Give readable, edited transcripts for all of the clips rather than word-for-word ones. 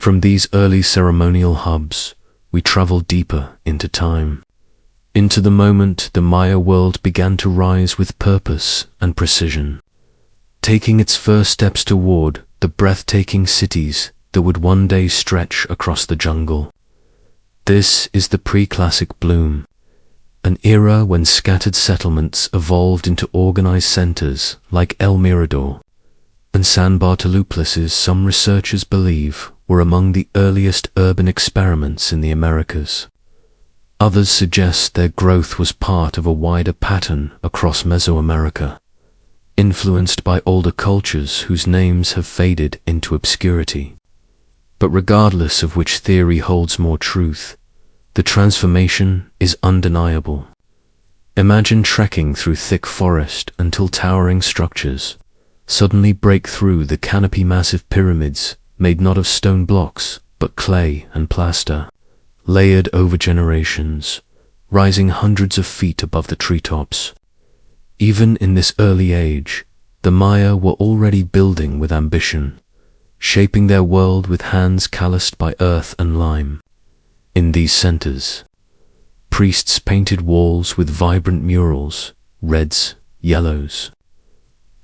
From these early ceremonial hubs, we travel deeper into time, into the moment the Maya world began to rise with purpose and precision, taking its first steps toward the breathtaking cities that would one day stretch across the jungle. This is the pre-classic bloom, an era when scattered settlements evolved into organized centers like El Mirador and San Bartoluplaces. Some researchers believe were among the earliest urban experiments in the Americas. Others suggest their growth was part of a wider pattern across Mesoamerica, influenced by older cultures whose names have faded into obscurity. But regardless of which theory holds more truth, the transformation is undeniable. Imagine trekking through thick forest until towering structures suddenly break through the canopy. Massive pyramids made not of stone blocks but clay and plaster, layered over generations, rising hundreds of feet above the treetops. Even in this early age, the Maya were already building with ambition, shaping their world with hands calloused by earth and lime. In these centers, priests painted walls with vibrant murals, reds, yellows,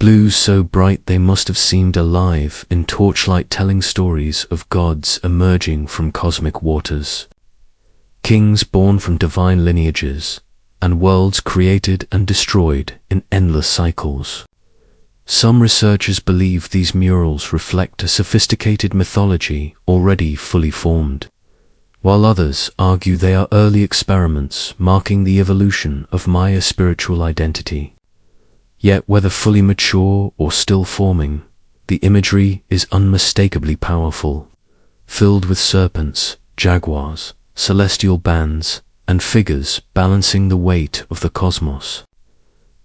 blues so bright they must have seemed alive in torchlight, telling stories of gods emerging from cosmic waters, kings born from divine lineages, and worlds created and destroyed in endless cycles. Some researchers believe these murals reflect a sophisticated mythology already fully formed, while others argue they are early experiments marking the evolution of Maya spiritual identity. Yet whether fully mature or still forming, the imagery is unmistakably powerful, filled with serpents, jaguars, celestial bands, and figures balancing the weight of the cosmos.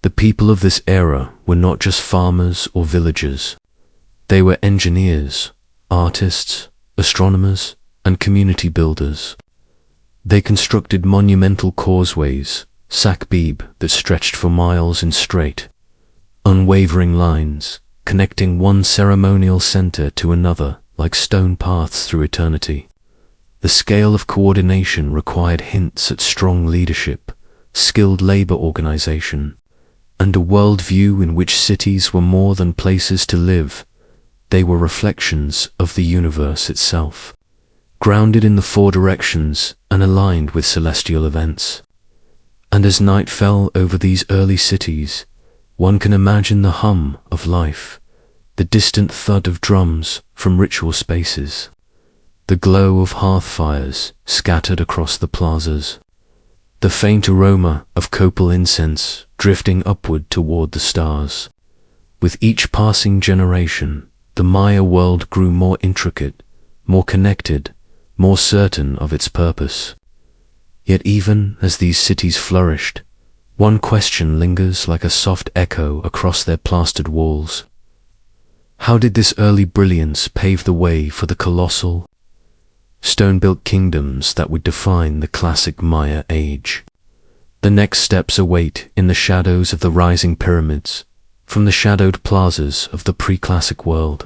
The people of this era were not just farmers or villagers. They were engineers, artists, astronomers, and community builders. They constructed monumental causeways, sakbib that stretched for miles in straight, unwavering lines, connecting one ceremonial center to another like stone paths through eternity. The scale of coordination required hints at strong leadership, skilled labor organization, and a worldview in which cities were more than places to live. They were reflections of the universe itself, grounded in the four directions and aligned with celestial events. And as night fell over these early cities, one can imagine the hum of life, the distant thud of drums from ritual spaces, the glow of hearth fires scattered across the plazas, the faint aroma of copal incense drifting upward toward the stars. With each passing generation, the Maya world grew more intricate, more connected, more certain of its purpose. Yet even as these cities flourished, one question lingers like a soft echo across their plastered walls. How did this early brilliance pave the way for the colossal, stone-built kingdoms that would define the classic Maya age? The next steps await in the shadows of the rising pyramids, from the shadowed plazas of the pre-classic world.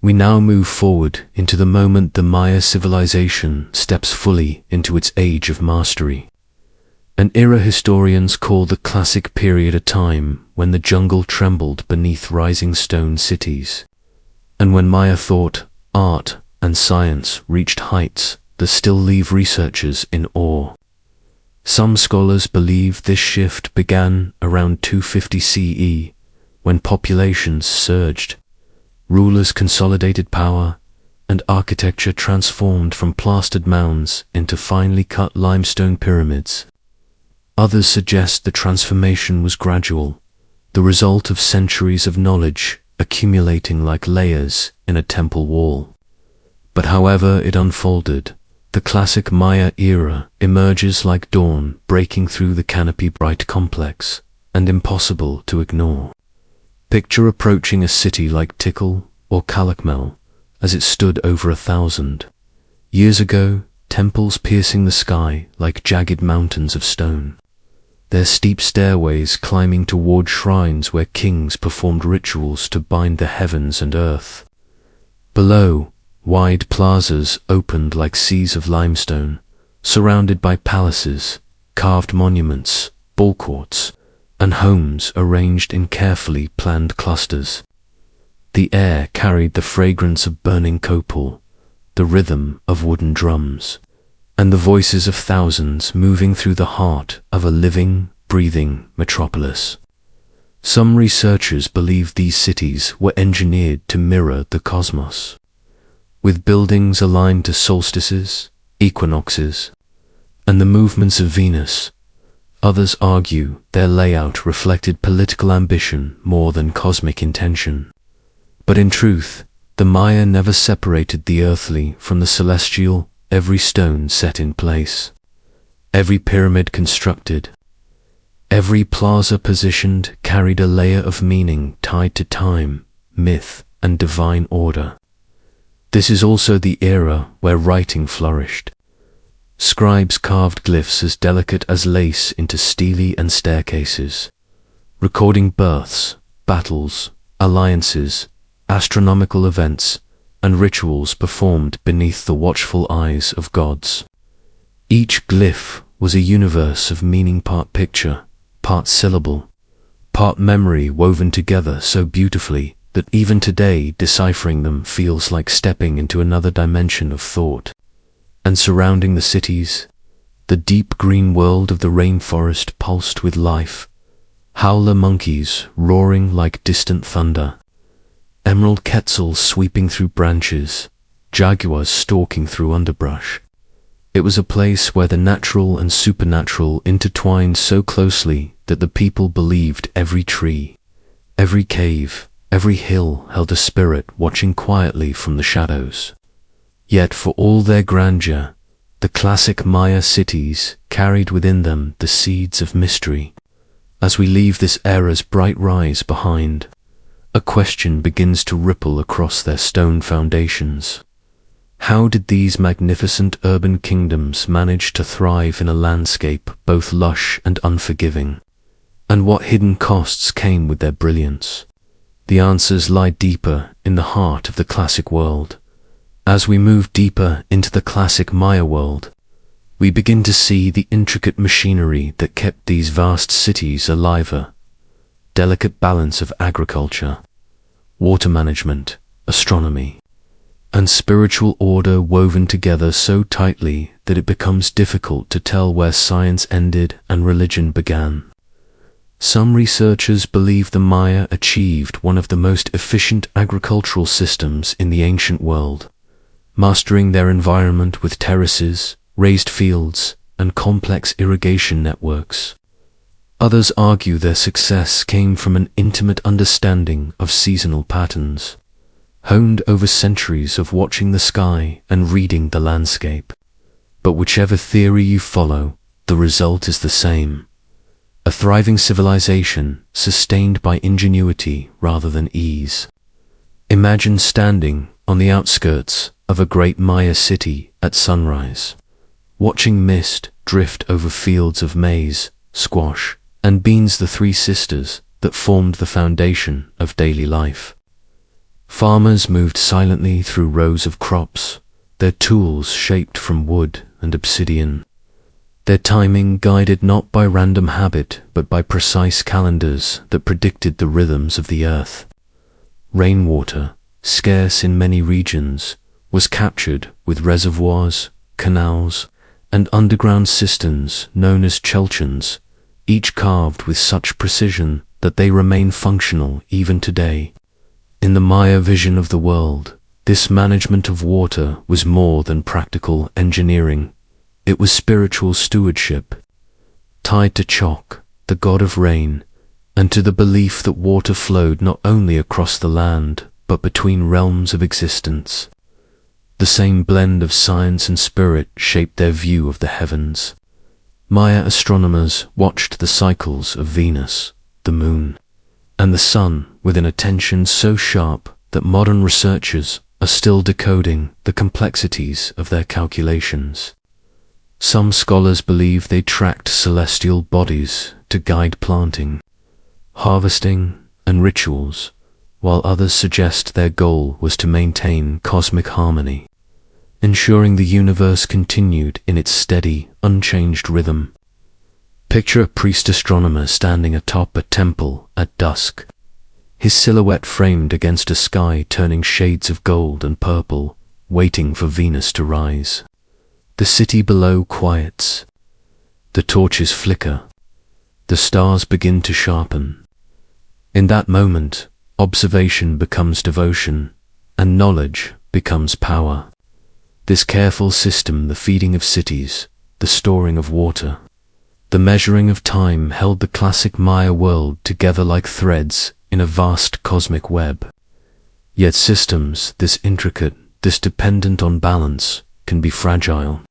We now move forward into the moment the Maya civilization steps fully into its age of mastery. An era historians call the classic period, a time when the jungle trembled beneath rising stone cities, and when Maya thought, art, and science reached heights that still leave researchers in awe. Some scholars believe this shift began around 250 CE, when populations surged, rulers consolidated power, and architecture transformed from plastered mounds into finely cut limestone pyramids. Others suggest the transformation was gradual, the result of centuries of knowledge accumulating like layers in a temple wall. But however it unfolded, the classic Maya era emerges like dawn breaking through the canopy, bright, complex, and impossible to ignore. Picture approaching a city like Tikal or Palenque as it stood over 1,000 years ago, temples piercing the sky like jagged mountains of stone, their steep stairways climbing toward shrines where kings performed rituals to bind the heavens and earth. Below, Wide plazas opened like seas of limestone, surrounded by palaces, carved monuments, ball courts, and homes arranged in carefully planned clusters. The air carried the fragrance of burning copal, the rhythm of wooden drums, and the voices of thousands moving through the heart of a living, breathing metropolis. Some researchers believe these cities were engineered to mirror the cosmos, with buildings aligned to solstices, equinoxes, and the movements of Venus. Others argue their layout reflected political ambition more than cosmic intention. But in truth, the Maya never separated the earthly from the celestial, every stone set in place, every pyramid constructed, every plaza positioned carried a layer of meaning tied to time, myth, and divine order. This is also the era where writing flourished. Scribes carved glyphs as delicate as lace into stele and staircases, recording births, battles, alliances, astronomical events, and rituals performed beneath the watchful eyes of gods. Each glyph was a universe of meaning, part picture, part syllable, part memory, woven together so beautifully that even today deciphering them feels like stepping into another dimension of thought. And surrounding the cities, the deep green world of the rainforest pulsed with life, howler monkeys roaring like distant thunder, emerald quetzals sweeping through branches, jaguars stalking through underbrush. It was a place where the natural and supernatural intertwined so closely that the people believed every tree, every cave, every hill held a spirit watching quietly from the shadows. Yet for all their grandeur, the classic Maya cities carried within them the seeds of mystery. As we leave this era's bright rise behind, a question begins to ripple across their stone foundations. How did these magnificent urban kingdoms manage to thrive in a landscape both lush and unforgiving? And what hidden costs came with their brilliance? The answers lie deeper in the heart of the classic world. As we move deeper into the classic Maya world, we begin to see the intricate machinery that kept these vast cities alive. A delicate balance of agriculture, water management, astronomy, and spiritual order woven together so tightly that it becomes difficult to tell where science ended and religion began. Some researchers believe the Maya achieved one of the most efficient agricultural systems in the ancient world, mastering their environment with terraces, raised fields, and complex irrigation networks. Others argue their success came from an intimate understanding of seasonal patterns, honed over centuries of watching the sky and reading the landscape. But whichever theory you follow, the result is the same: a thriving civilization sustained by ingenuity rather than ease. Imagine standing on the outskirts of a great Maya city at sunrise, watching mist drift over fields of maize, squash, and beans, the three sisters that formed the foundation of daily life. Farmers moved silently through rows of crops, their tools shaped from wood and obsidian, their timing guided not by random habit but by precise calendars that predicted the rhythms of the earth. Rainwater, scarce in many regions, was captured with reservoirs, canals, and underground cisterns known as chelchans, each carved with such precision that they remain functional even today. In the Maya vision of the world, this management of water was more than practical engineering. It was spiritual stewardship, tied to Chok, the god of rain, and to the belief that water flowed not only across the land, but between realms of existence. The same blend of science and spirit shaped their view of the heavens. Maya astronomers watched the cycles of Venus, the moon, and the sun with an attention so sharp that modern researchers are still decoding the complexities of their calculations. Some scholars believe they tracked celestial bodies to guide planting, harvesting, and rituals, while others suggest their goal was to maintain cosmic harmony, ensuring the universe continued in its steady, unchanged rhythm. Picture a priest astronomer standing atop a temple at dusk, his silhouette framed against a sky turning shades of gold and purple, waiting for Venus to rise. The city below quiets. The torches flicker. The stars begin to sharpen. In that moment, observation becomes devotion, and knowledge becomes power. This careful system, the feeding of cities, the storing of water, the measuring of time, held the classic Maya world together like threads in a vast cosmic web. Yet systems this intricate, this dependent on balance, can be fragile.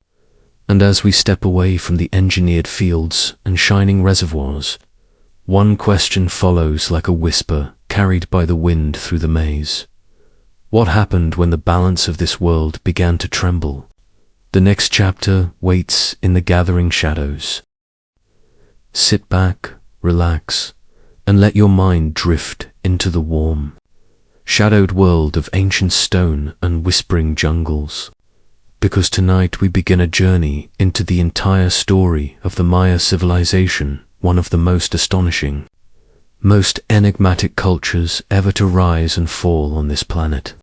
And as we step away from the engineered fields and shining reservoirs, one question follows like a whisper carried by the wind through the maze. What happened when the balance of this world began to tremble? The next chapter waits in the gathering shadows. Sit back, relax, and let your mind drift into the warm, shadowed world of ancient stone and whispering jungles. Because tonight we begin a journey into the entire story of the Maya civilization, one of the most astonishing, most enigmatic cultures ever to rise and fall on this planet.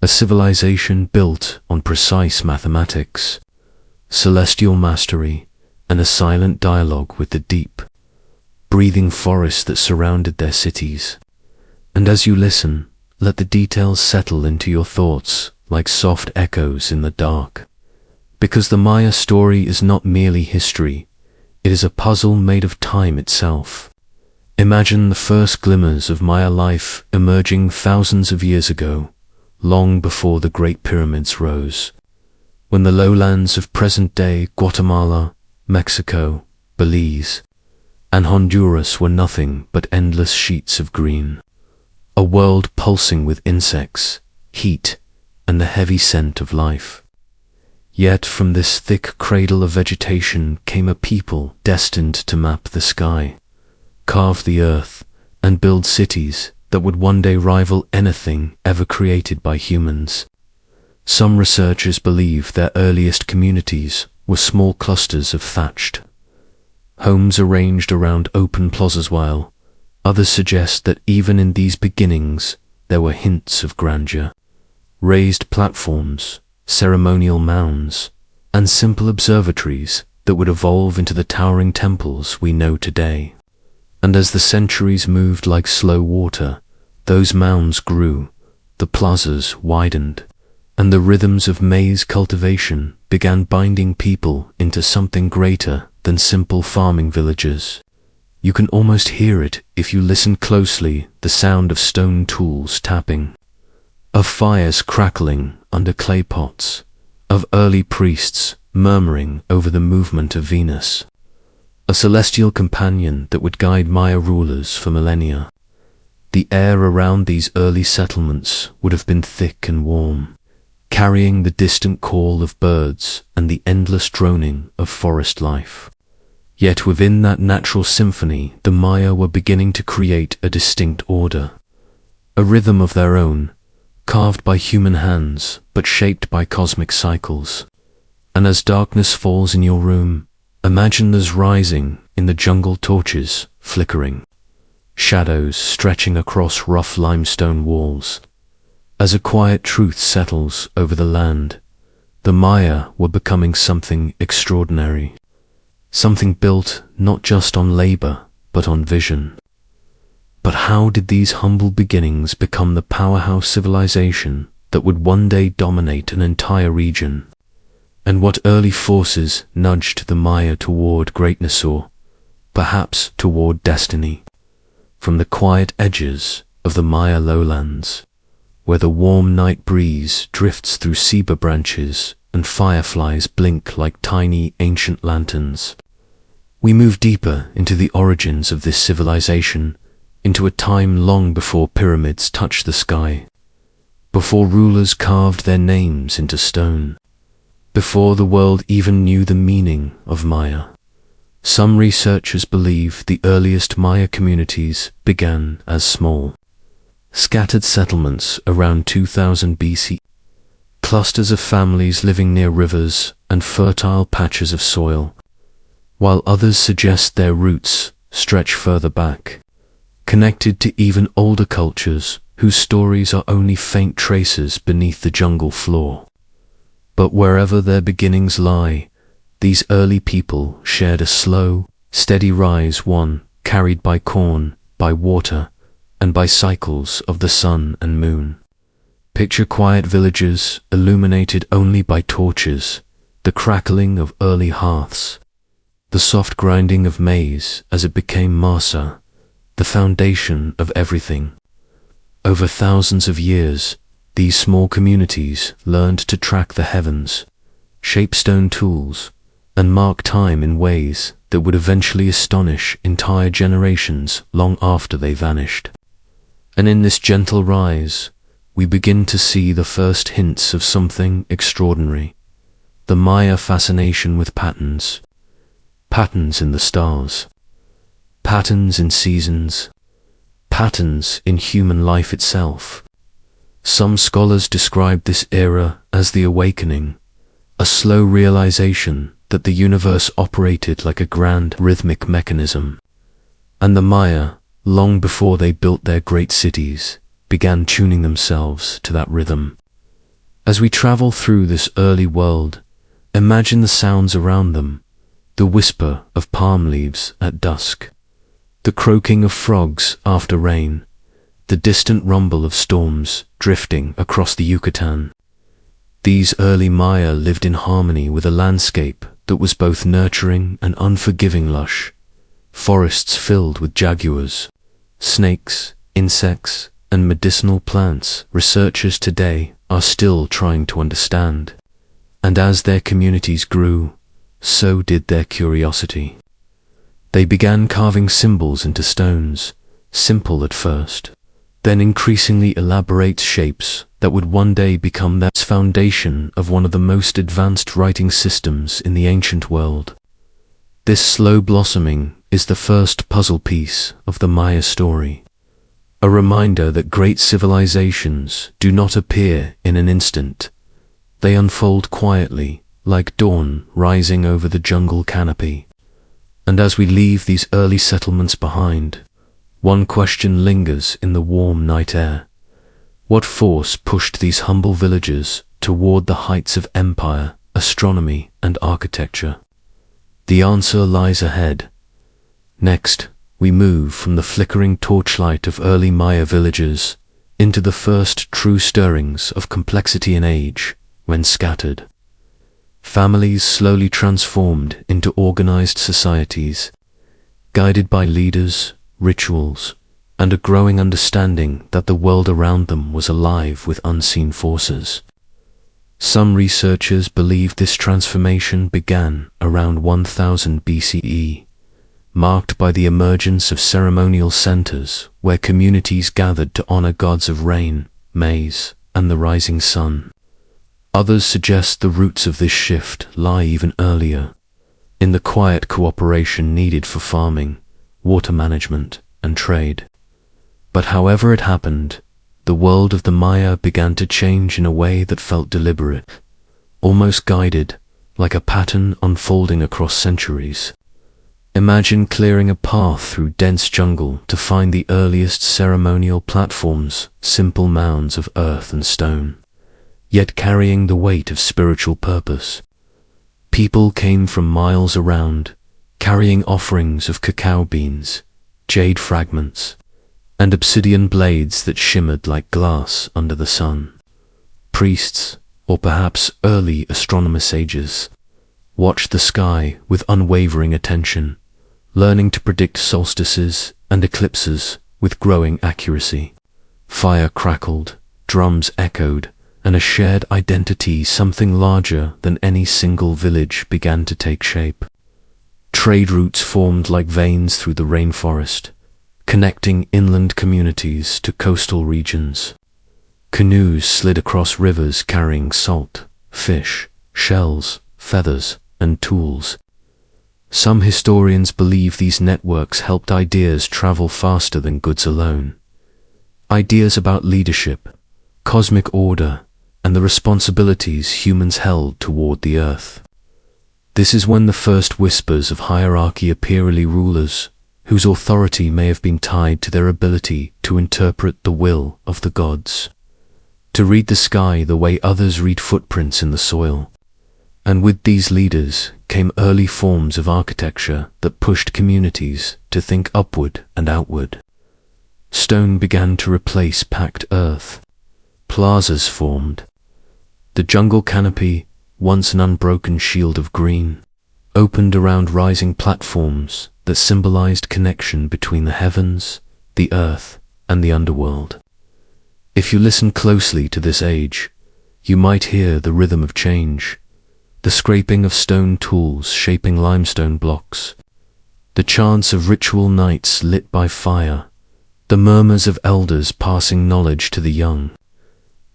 A civilization built on precise mathematics, celestial mastery, and a silent dialogue with the deep, breathing forests that surrounded their cities. And as you listen, let the details settle into your thoughts like soft echoes in the dark. Because the Maya story is not merely history, it is a puzzle made of time itself. Imagine the first glimmers of Maya life emerging thousands of years ago, long before the Great Pyramids rose, when the lowlands of present-day Guatemala, Mexico, Belize, and Honduras were nothing but endless sheets of green, a world pulsing with insects, heat, and the heavy scent of life. Yet from this thick cradle of vegetation came a people destined to map the sky, carve the earth, and build cities that would one day rival anything ever created by humans. Some researchers believe their earliest communities were small clusters of thatched homes arranged around open plazas, while others suggest that even in these beginnings there were hints of grandeur. Raised platforms, ceremonial mounds, and simple observatories that would evolve into the towering temples we know today. And as the centuries moved like slow water, those mounds grew, the plazas widened, and the rhythms of maize cultivation began binding people into something greater than simple farming villages. You can almost hear it if you listen closely, the sound of stone tools tapping, of fires crackling under clay pots, of early priests murmuring over the movement of Venus, a celestial companion that would guide Maya rulers for millennia. The air around these early settlements would have been thick and warm, carrying the distant call of birds and the endless droning of forest life. Yet within that natural symphony, the Maya were beginning to create a distinct order, a rhythm of their own, carved by human hands, but shaped by cosmic cycles. And as darkness falls in your room, imagine those rising in the jungle torches flickering, shadows stretching across rough limestone walls. As a quiet truth settles over the land, the Maya were becoming something extraordinary, something built not just on labor, but on vision. But how did these humble beginnings become the powerhouse civilization that would one day dominate an entire region? And what early forces nudged the Maya toward greatness, or perhaps toward destiny? From the quiet edges of the Maya lowlands, where the warm night breeze drifts through ceiba branches and fireflies blink like tiny ancient lanterns, we move deeper into the origins of this civilization, into a time long before pyramids touched the sky, before rulers carved their names into stone, before the world even knew the meaning of Maya. Some researchers believe the earliest Maya communities began as small, scattered settlements around 2000 BC, clusters of families living near rivers and fertile patches of soil, while others suggest their roots stretch further back, connected to even older cultures whose stories are only faint traces beneath the jungle floor. But wherever their beginnings lie, these early people shared a slow, steady rise, one carried by corn, by water, and by cycles of the sun and moon. Picture quiet villages illuminated only by torches, the crackling of early hearths, the soft grinding of maize as it became masa, the foundation of everything. Over thousands of years, these small communities learned to track the heavens, shape stone tools, and mark time in ways that would eventually astonish entire generations long after they vanished. And in this gentle rise, we begin to see the first hints of something extraordinary. The Maya fascination with patterns. Patterns in the stars. Patterns in seasons. Patterns in human life itself. Some scholars describe this era as the awakening, a slow realization that the universe operated like a grand rhythmic mechanism. And the Maya, long before they built their great cities, began tuning themselves to that rhythm. As we travel through this early world, imagine the sounds around them, the whisper of palm leaves at dusk, the croaking of frogs after rain, the distant rumble of storms drifting across the Yucatan. These early Maya lived in harmony with a landscape that was both nurturing and unforgiving. Lush forests filled with jaguars, snakes, insects, and medicinal plants researchers today are still trying to understand. And as their communities grew, so did their curiosity. They began carving symbols into stones, simple at first, then increasingly elaborate shapes that would one day become the foundation of one of the most advanced writing systems in the ancient world. This slow blossoming is the first puzzle piece of the Maya story, a reminder that great civilizations do not appear in an instant. They unfold quietly, like dawn rising over the jungle canopy. And as we leave these early settlements behind, one question lingers in the warm night air. What force pushed these humble villagers toward the heights of empire, astronomy, and architecture? The answer lies ahead. Next, we move from the flickering torchlight of early Maya villages into the first true stirrings of complexity and age, when scattered. Families slowly transformed into organized societies, guided by leaders, rituals, and a growing understanding that the world around them was alive with unseen forces. Some researchers believe this transformation began around 1000 BCE, marked by the emergence of ceremonial centers where communities gathered to honor gods of rain, maize, and the rising sun. Others suggest the roots of this shift lie even earlier, in the quiet cooperation needed for farming, water management, and trade. But however it happened, the world of the Maya began to change in a way that felt deliberate, almost guided, like a pattern unfolding across centuries. Imagine clearing a path through dense jungle to find the earliest ceremonial platforms, simple mounds of earth and stone, yet carrying the weight of spiritual purpose. People came from miles around, carrying offerings of cacao beans, jade fragments, and obsidian blades that shimmered like glass under the sun. Priests, or perhaps early astronomer sages, watched the sky with unwavering attention, learning to predict solstices and eclipses with growing accuracy. Fire crackled, drums echoed, and a shared identity, something larger than any single village, began to take shape. Trade routes formed like veins through the rainforest, connecting inland communities to coastal regions. Canoes slid across rivers carrying salt, fish, shells, feathers, and tools. Some historians believe these networks helped ideas travel faster than goods alone. Ideas about leadership, cosmic order, and the responsibilities humans held toward the earth. This is when the first whispers of hierarchy appear. Early rulers, whose authority may have been tied to their ability to interpret the will of the gods, to read the sky the way others read footprints in the soil. And with these leaders came early forms of architecture that pushed communities to think upward and outward. Stone began to replace packed earth. Plazas formed. The jungle canopy, once an unbroken shield of green, opened around rising platforms that symbolized connection between the heavens, the earth, and the underworld. If you listen closely to this age, you might hear the rhythm of change, the scraping of stone tools shaping limestone blocks, the chants of ritual nights lit by fire, the murmurs of elders passing knowledge to the young.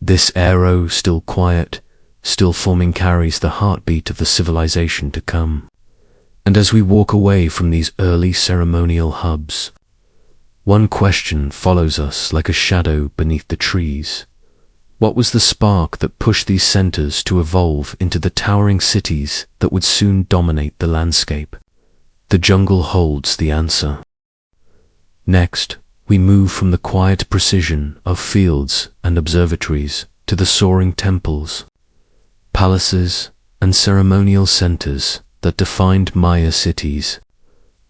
This arrow, still quiet, still forming, carries the heartbeat of the civilization to come. And as we walk away from these early ceremonial hubs, one question follows us like a shadow beneath the trees. What was the spark that pushed these centers to evolve into the towering cities that would soon dominate the landscape? The jungle holds the answer. Next, we move from the quiet precision of fields and observatories to the soaring temples, palaces, and ceremonial centers that defined Maya cities.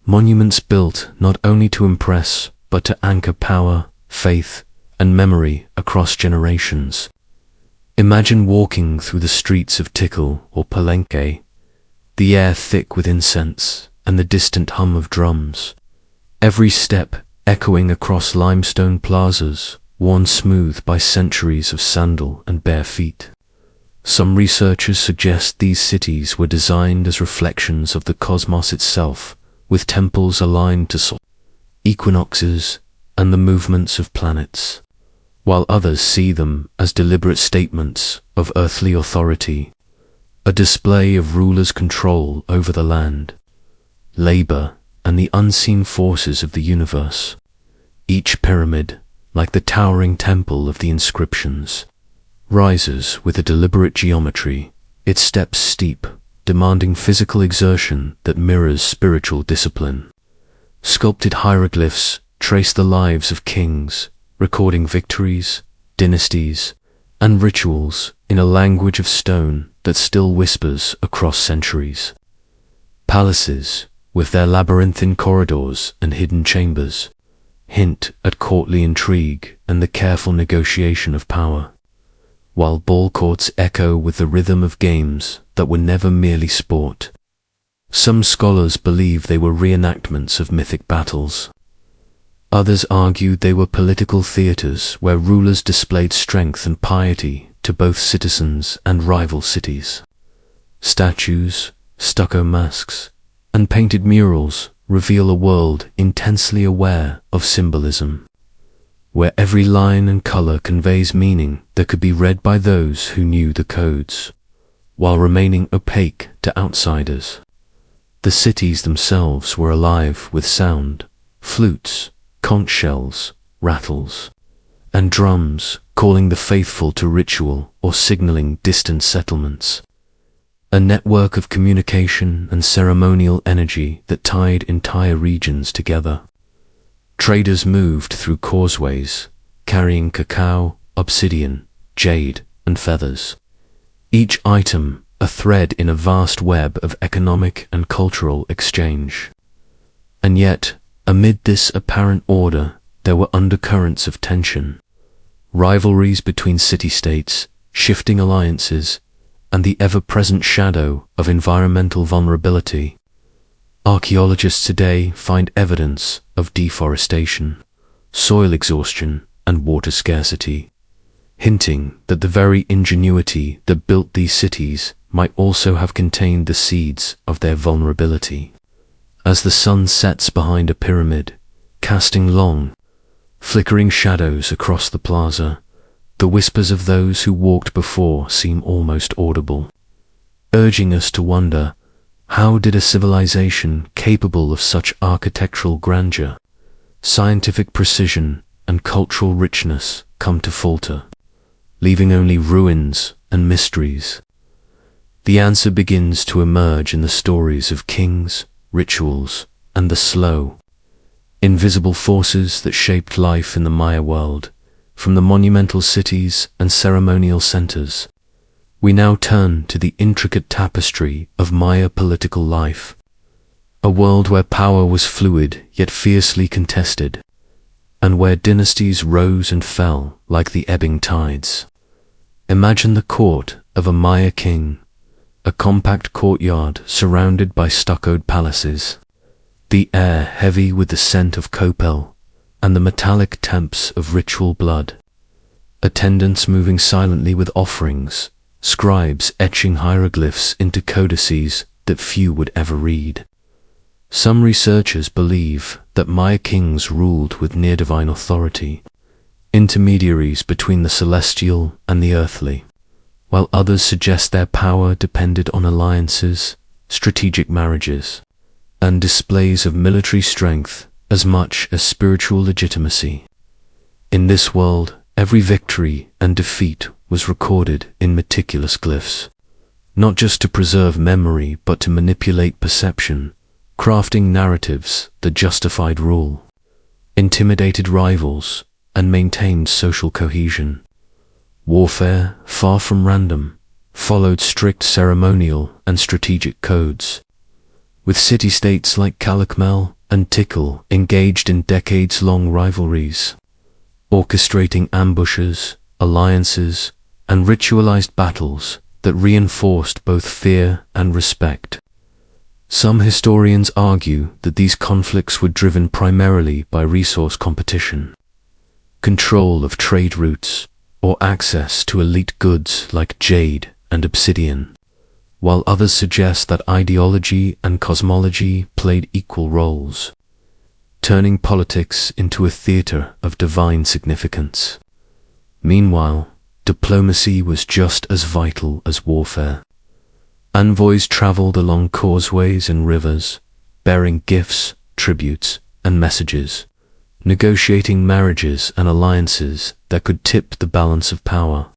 Monuments built not only to impress, but to anchor power, faith, and memory across generations. Imagine walking through the streets of Tikal or Palenque, the air thick with incense and the distant hum of drums. Every step echoing across limestone plazas, worn smooth by centuries of sandal and bare feet. Some researchers suggest these cities were designed as reflections of the cosmos itself, with temples aligned to sol, equinoxes, and the movements of planets, while others see them as deliberate statements of earthly authority, a display of rulers' control over the land, labor, and the unseen forces of the universe. Each pyramid, like the towering temple of the inscriptions, rises with a deliberate geometry, its steps steep, demanding physical exertion that mirrors spiritual discipline. Sculpted hieroglyphs trace the lives of kings, recording victories, dynasties, and rituals in a language of stone that still whispers across centuries. Palaces, with their labyrinthine corridors and hidden chambers, hint at courtly intrigue and the careful negotiation of power, while ball courts echo with the rhythm of games that were never merely sport. Some scholars believe they were reenactments of mythic battles. Others argued they were political theaters where rulers displayed strength and piety to both citizens and rival cities. Statues, stucco masks, and painted murals reveal a world intensely aware of symbolism, where every line and color conveys meaning that could be read by those who knew the codes, while remaining opaque to outsiders. The cities themselves were alive with sound, flutes, conch shells, rattles, and drums calling the faithful to ritual or signaling distant settlements. A network of communication and ceremonial energy that tied entire regions together. Traders moved through causeways, carrying cacao, obsidian, jade, and feathers. Each item a thread in a vast web of economic and cultural exchange. And yet, amid this apparent order, there were undercurrents of tension. Rivalries between city-states, shifting alliances, and the ever-present shadow of environmental vulnerability. Archaeologists today find evidence of deforestation, soil exhaustion, and water scarcity, hinting that the very ingenuity that built these cities might also have contained the seeds of their vulnerability. As the sun sets behind a pyramid, casting long, flickering shadows across the plaza, the whispers of those who walked before seem almost audible, urging us to wonder, how did a civilization capable of such architectural grandeur, scientific precision, and cultural richness come to falter, leaving only ruins and mysteries? The answer begins to emerge in the stories of kings, rituals, and the slow, invisible forces that shaped life in the Maya world. From the monumental cities and ceremonial centers, we now turn to the intricate tapestry of Maya political life, a world where power was fluid yet fiercely contested, and where dynasties rose and fell like the ebbing tides. Imagine the court of a Maya king, a compact courtyard surrounded by stuccoed palaces, the air heavy with the scent of copal and the metallic temps of ritual blood, attendants moving silently with offerings, scribes etching hieroglyphs into codices that few would ever read. Some researchers believe that Maya kings ruled with near-divine authority, intermediaries between the celestial and the earthly, while others suggest their power depended on alliances, strategic marriages, and displays of military strength as much as spiritual legitimacy. In this world, every victory and defeat was recorded in meticulous glyphs, not just to preserve memory but to manipulate perception, crafting narratives that justified rule, intimidated rivals, and maintained social cohesion. Warfare, far from random, followed strict ceremonial and strategic codes, with city-states like Calakmul and Tikal engaged in decades-long rivalries, orchestrating ambushes, alliances, and ritualized battles that reinforced both fear and respect. Some historians argue that these conflicts were driven primarily by resource competition, control of trade routes, or access to elite goods like jade and obsidian, while others suggest that ideology and cosmology played equal roles, turning politics into a theater of divine significance. Meanwhile, diplomacy was just as vital as warfare. Envoys traveled along causeways and rivers, bearing gifts, tributes, and messages, negotiating marriages and alliances that could tip the balance of power.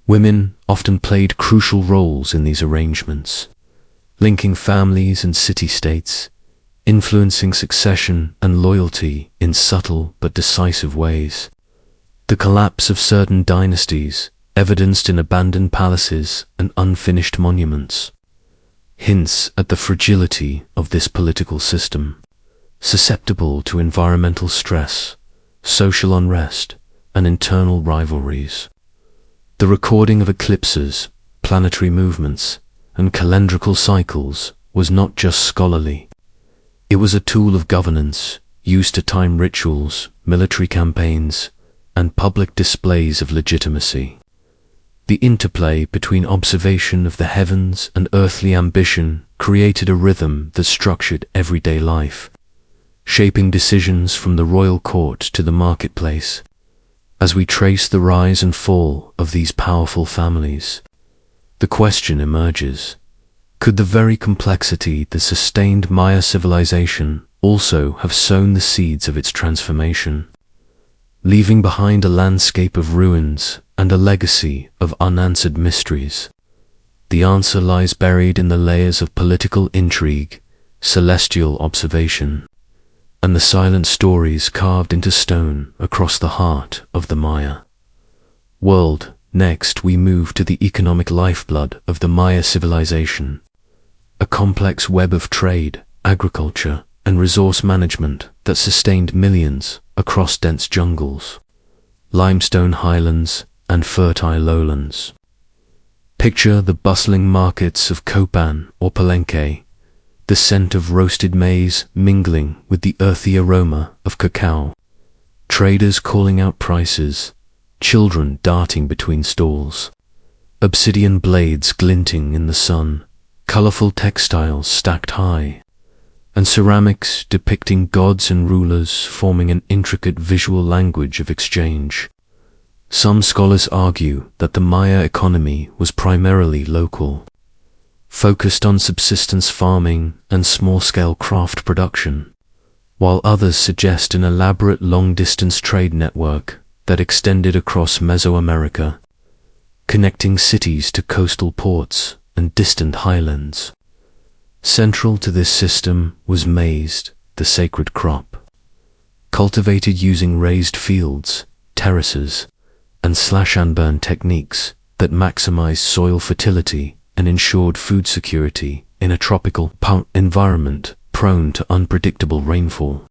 Women often played crucial roles in these arrangements, linking families and city-states, influencing succession and loyalty in subtle but decisive ways. The collapse of certain dynasties, evidenced in abandoned palaces and unfinished monuments, hints at the fragility of this political system, susceptible to environmental stress, social unrest, and internal rivalries. The recording of eclipses, planetary movements, and calendrical cycles was not just scholarly. It was a tool of governance, used to time rituals, military campaigns, and public displays of legitimacy. The interplay between observation of the heavens and earthly ambition created a rhythm that structured everyday life, shaping decisions from the royal court to the marketplace. As we trace the rise and fall of these powerful families, the question emerges: could the very complexity that sustained Maya civilization also have sown the seeds of its transformation, leaving behind a landscape of ruins and a legacy of unanswered mysteries? The answer lies buried in the layers of political intrigue, celestial observation, and the silent stories carved into stone across the heart of the Maya world. Next, we move to the economic lifeblood of the Maya civilization, a complex web of trade, agriculture, and resource management that sustained millions across dense jungles, limestone highlands, and fertile lowlands. Picture the bustling markets of Copan or Palenque, the scent of roasted maize mingling with the earthy aroma of cacao, traders calling out prices, children darting between stalls, obsidian blades glinting in the sun, colorful textiles stacked high, and ceramics depicting gods and rulers forming an intricate visual language of exchange. Some scholars argue that the Maya economy was primarily local, focused on subsistence farming and small-scale craft production, while others suggest an elaborate long-distance trade network that extended across Mesoamerica, connecting cities to coastal ports and distant highlands. Central to this system was maize, the sacred crop, cultivated using raised fields, terraces, and slash-and-burn techniques that maximized soil fertility and ensured food security in a tropical environment prone to unpredictable rainfall.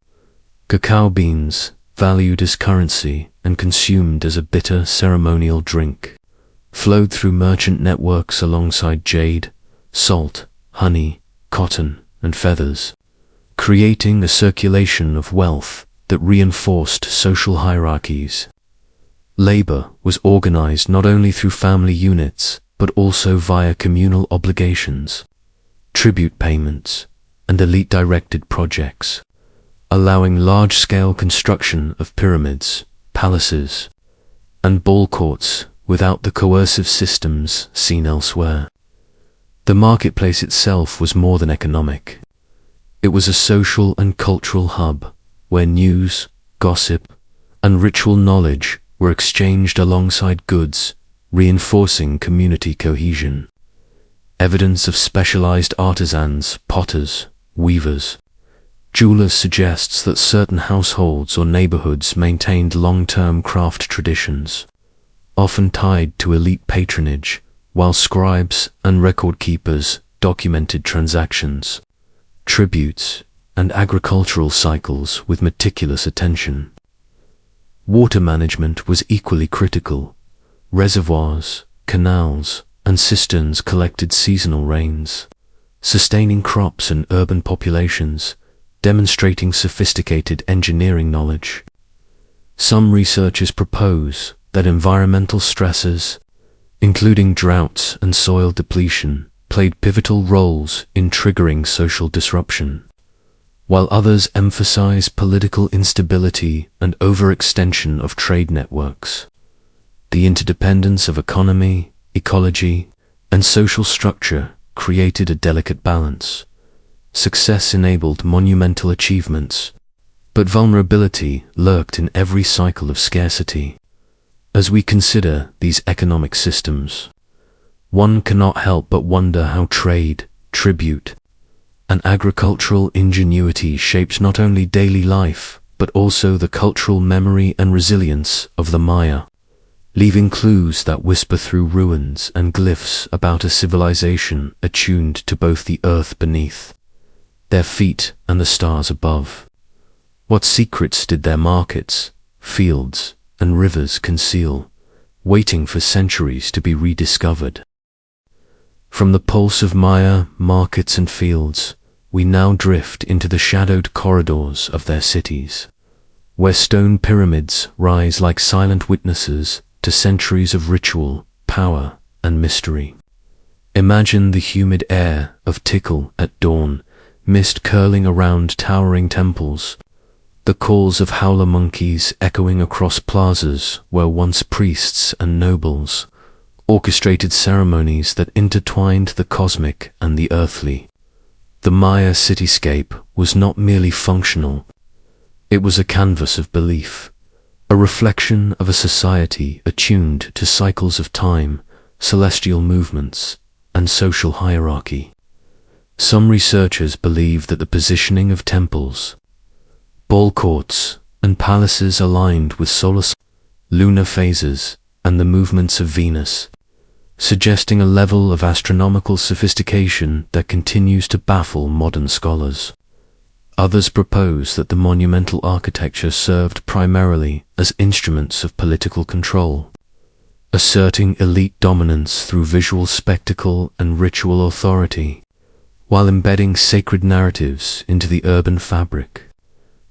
Cacao beans, valued as currency and consumed as a bitter ceremonial drink, flowed through merchant networks alongside jade, salt, honey, cotton, and feathers, creating a circulation of wealth that reinforced social hierarchies. Labor was organized not only through family units, but also via communal obligations, tribute payments, and elite-directed projects, allowing large-scale construction of pyramids, palaces, and ball courts without the coercive systems seen elsewhere. The marketplace itself was more than economic. It was a social and cultural hub where news, gossip, and ritual knowledge were exchanged alongside goods, reinforcing community cohesion. Evidence of specialized artisans, potters, weavers, jewelers suggests that certain households or neighborhoods maintained long-term craft traditions, often tied to elite patronage, while scribes and record keepers documented transactions, tributes, and agricultural cycles with meticulous attention. Water management was equally critical. Reservoirs, canals, and cisterns collected seasonal rains, sustaining crops and urban populations, demonstrating sophisticated engineering knowledge. Some researchers propose that environmental stresses, including droughts and soil depletion, played pivotal roles in triggering social disruption, while others emphasize political instability and overextension of trade networks. The interdependence of economy, ecology, and social structure created a delicate balance. Success enabled monumental achievements, but vulnerability lurked in every cycle of scarcity. As we consider these economic systems, one cannot help but wonder how trade, tribute, and agricultural ingenuity shaped not only daily life, but also the cultural memory and resilience of the Maya, leaving clues that whisper through ruins and glyphs about a civilization attuned to both the earth beneath their feet and the stars above. What secrets did their markets, fields, and rivers conceal, waiting for centuries to be rediscovered? From the pulse of Maya markets and fields, we now drift into the shadowed corridors of their cities, where stone pyramids rise like silent witnesses to centuries of ritual, power, and mystery. Imagine the humid air of Tikal at dawn, mist curling around towering temples, the calls of howler monkeys echoing across plazas where once priests and nobles orchestrated ceremonies that intertwined the cosmic and the earthly. The Maya cityscape was not merely functional, it was a canvas of belief, a reflection of a society attuned to cycles of time, celestial movements, and social hierarchy. Some researchers believe that the positioning of temples, ball courts, and palaces aligned with solar, lunar phases, and the movements of Venus, suggesting a level of astronomical sophistication that continues to baffle modern scholars. Others propose that the monumental architecture served primarily as instruments of political control, asserting elite dominance through visual spectacle and ritual authority, while embedding sacred narratives into the urban fabric.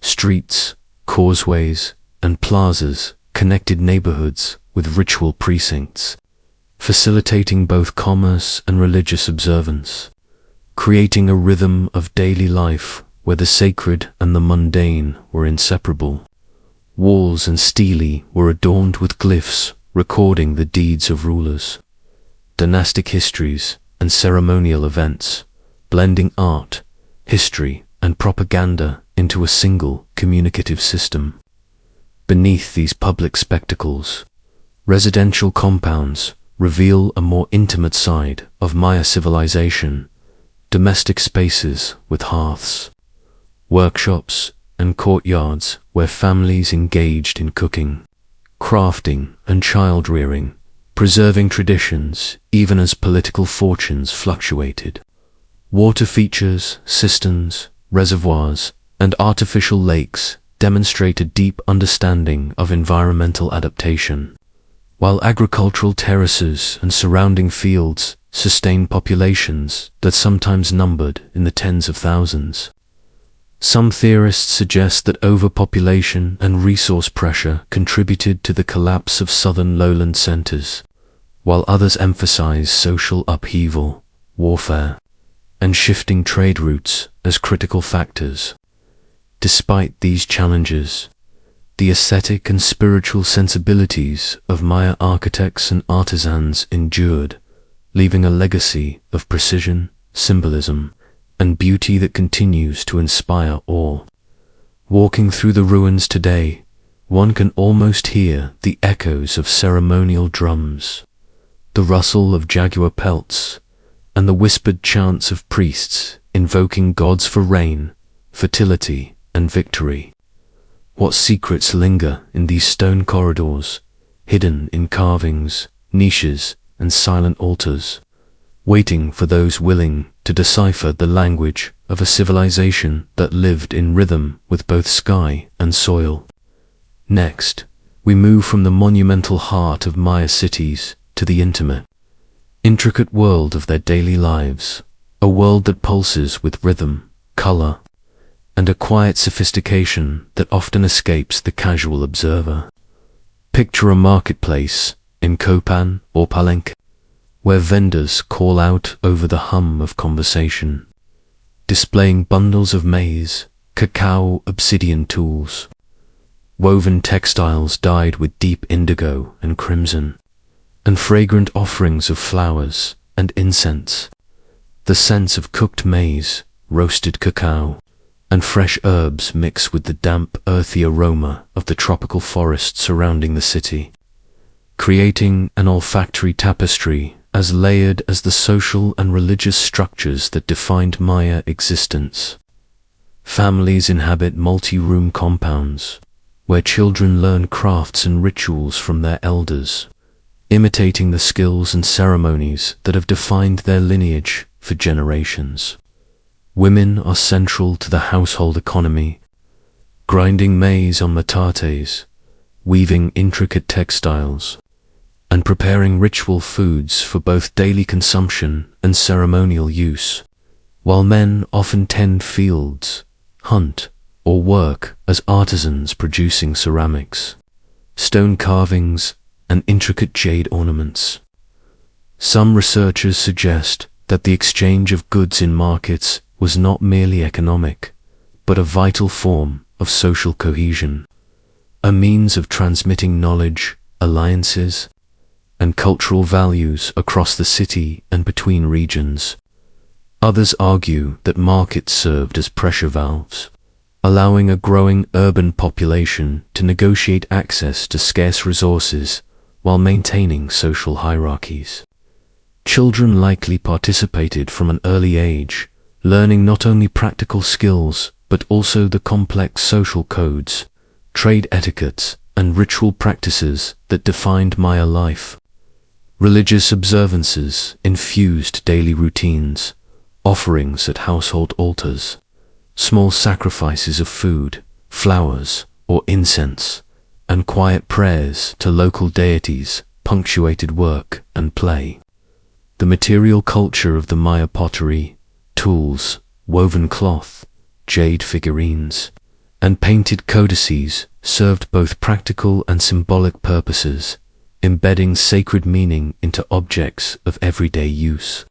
Streets, causeways, and plazas connected neighborhoods with ritual precincts, facilitating both commerce and religious observance, creating a rhythm of daily life where the sacred and the mundane were inseparable. Walls and stelae were adorned with glyphs recording the deeds of rulers, dynastic histories, and ceremonial events, blending art, history, and propaganda into a single communicative system. Beneath these public spectacles, residential compounds reveal a more intimate side of Maya civilization, domestic spaces with hearths, workshops, and courtyards where families engaged in cooking, crafting, and child-rearing, preserving traditions even as political fortunes fluctuated. Water features, cisterns, reservoirs, and artificial lakes demonstrate a deep understanding of environmental adaptation, while agricultural terraces and surrounding fields sustain populations that sometimes numbered in the tens of thousands. Some theorists suggest that overpopulation and resource pressure contributed to the collapse of southern lowland centers, while others emphasize social upheaval, warfare, and shifting trade routes as critical factors. Despite these challenges, the aesthetic and spiritual sensibilities of Maya architects and artisans endured, leaving a legacy of precision, symbolism, and beauty that continues to inspire awe. Walking through the ruins today, one can almost hear the echoes of ceremonial drums, the rustle of jaguar pelts, and the whispered chants of priests invoking gods for rain, fertility, and victory. What secrets linger in these stone corridors, hidden in carvings, niches, and silent altars, waiting for those willing to decipher the language of a civilization that lived in rhythm with both sky and soil. Next, we move from the monumental heart of Maya cities to the intimate, intricate world of their daily lives, a world that pulses with rhythm, color, and a quiet sophistication that often escapes the casual observer. Picture a marketplace in Copan or Palenque, where vendors call out over the hum of conversation, displaying bundles of maize, cacao obsidian tools, woven textiles dyed with deep indigo and crimson, and fragrant offerings of flowers and incense. The scents of cooked maize, roasted cacao, and fresh herbs mix with the damp, earthy aroma of the tropical forest surrounding the city, creating an olfactory tapestry as layered as the social and religious structures that defined Maya existence. Families inhabit multi-room compounds, where children learn crafts and rituals from their elders, imitating the skills and ceremonies that have defined their lineage for generations. Women are central to the household economy, grinding maize on metates, weaving intricate textiles, and preparing ritual foods for both daily consumption and ceremonial use, while men often tend fields, hunt, or work as artisans producing ceramics, stone carvings, and intricate jade ornaments. Some researchers suggest that the exchange of goods in markets was not merely economic, but a vital form of social cohesion, a means of transmitting knowledge, alliances, and cultural values across the city and between regions. Others argue that markets served as pressure valves, allowing a growing urban population to negotiate access to scarce resources while maintaining social hierarchies. Children likely participated from an early age, learning not only practical skills but also the complex social codes, trade etiquettes, and ritual practices that defined Maya life. Religious observances infused daily routines, offerings at household altars, small sacrifices of food, flowers, or incense, and quiet prayers to local deities punctuated work and play. The material culture of the Maya pottery, tools, woven cloth, jade figurines, and painted codices served both practical and symbolic purposes, embedding sacred meaning into objects of everyday use.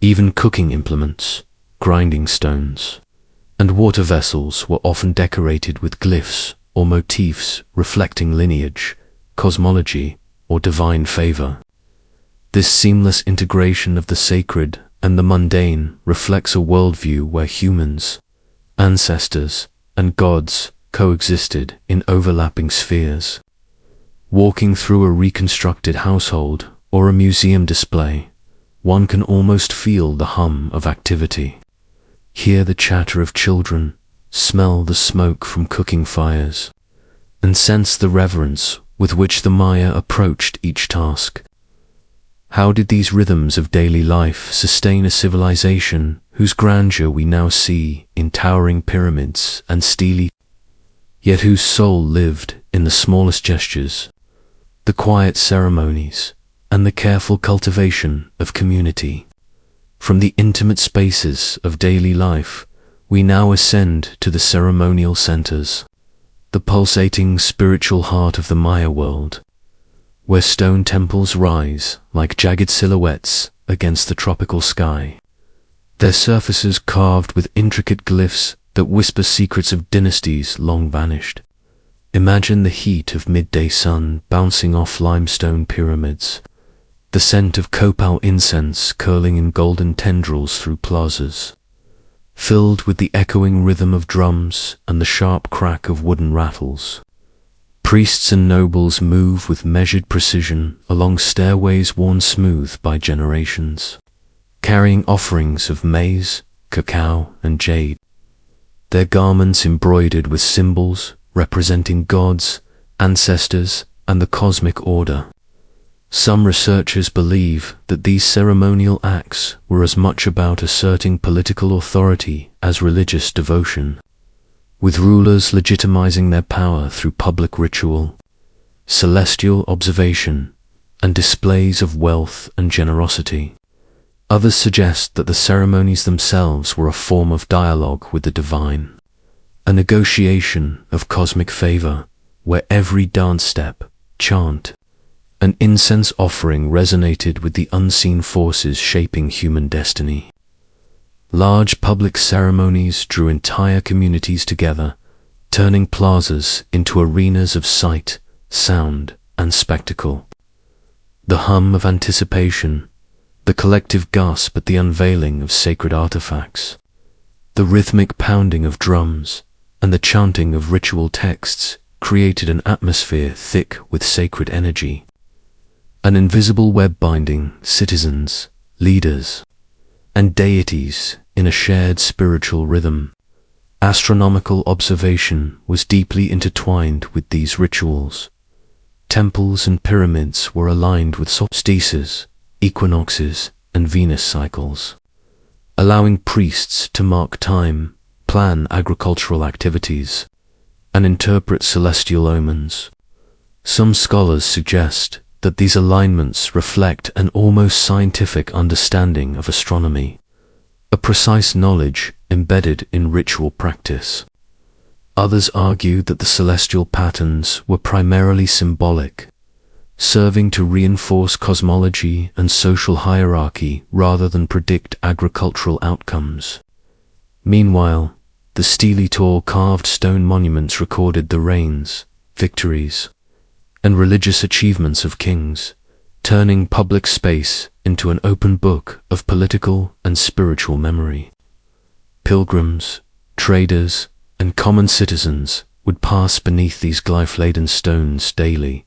Even cooking implements, grinding stones, and water vessels were often decorated with glyphs or motifs reflecting lineage, cosmology, or divine favor. This seamless integration of the sacred and the mundane reflects a worldview where humans, ancestors, and gods coexisted in overlapping spheres. Walking through a reconstructed household or a museum display, one can almost feel the hum of activity, hear the chatter of children, smell the smoke from cooking fires, and sense the reverence with which the Maya approached each task. How did these rhythms of daily life sustain a civilization whose grandeur we now see in towering pyramids and stelae, yet whose soul lived in the smallest gestures, the quiet ceremonies, and the careful cultivation of community? From the intimate spaces of daily life, we now ascend to the ceremonial centers, the pulsating spiritual heart of the Maya world, where stone temples rise like jagged silhouettes against the tropical sky, their surfaces carved with intricate glyphs that whisper secrets of dynasties long vanished. Imagine the heat of midday sun bouncing off limestone pyramids, the scent of copal incense curling in golden tendrils through plazas, filled with the echoing rhythm of drums and the sharp crack of wooden rattles. Priests and nobles move with measured precision along stairways worn smooth by generations, carrying offerings of maize, cacao, and jade, their garments embroidered with symbols representing gods, ancestors, and the cosmic order. Some researchers believe that these ceremonial acts were as much about asserting political authority as religious devotion, with rulers legitimizing their power through public ritual, celestial observation, and displays of wealth and generosity. Others suggest that the ceremonies themselves were a form of dialogue with the divine, a negotiation of cosmic favor, where every dance step, chant, and incense offering resonated with the unseen forces shaping human destiny. Large public ceremonies drew entire communities together, turning plazas into arenas of sight, sound, and spectacle. The hum of anticipation, the collective gasp at the unveiling of sacred artifacts, the rhythmic pounding of drums, and the chanting of ritual texts created an atmosphere thick with sacred energy. An invisible web binding citizens, leaders, and deities in a shared spiritual rhythm. Astronomical observation was deeply intertwined with these rituals. Temples and pyramids were aligned with solstices, equinoxes, and Venus cycles, allowing priests to mark time, plan agricultural activities, and interpret celestial omens. Some scholars suggest that these alignments reflect an almost scientific understanding of astronomy, a precise knowledge embedded in ritual practice. Others argue that the celestial patterns were primarily symbolic, serving to reinforce cosmology and social hierarchy rather than predict agricultural outcomes. Meanwhile, the stelae carved stone monuments recorded the reigns, victories, and religious achievements of kings, turning public space into an open book of political and spiritual memory. Pilgrims, traders, and common citizens would pass beneath these glyph-laden stones daily,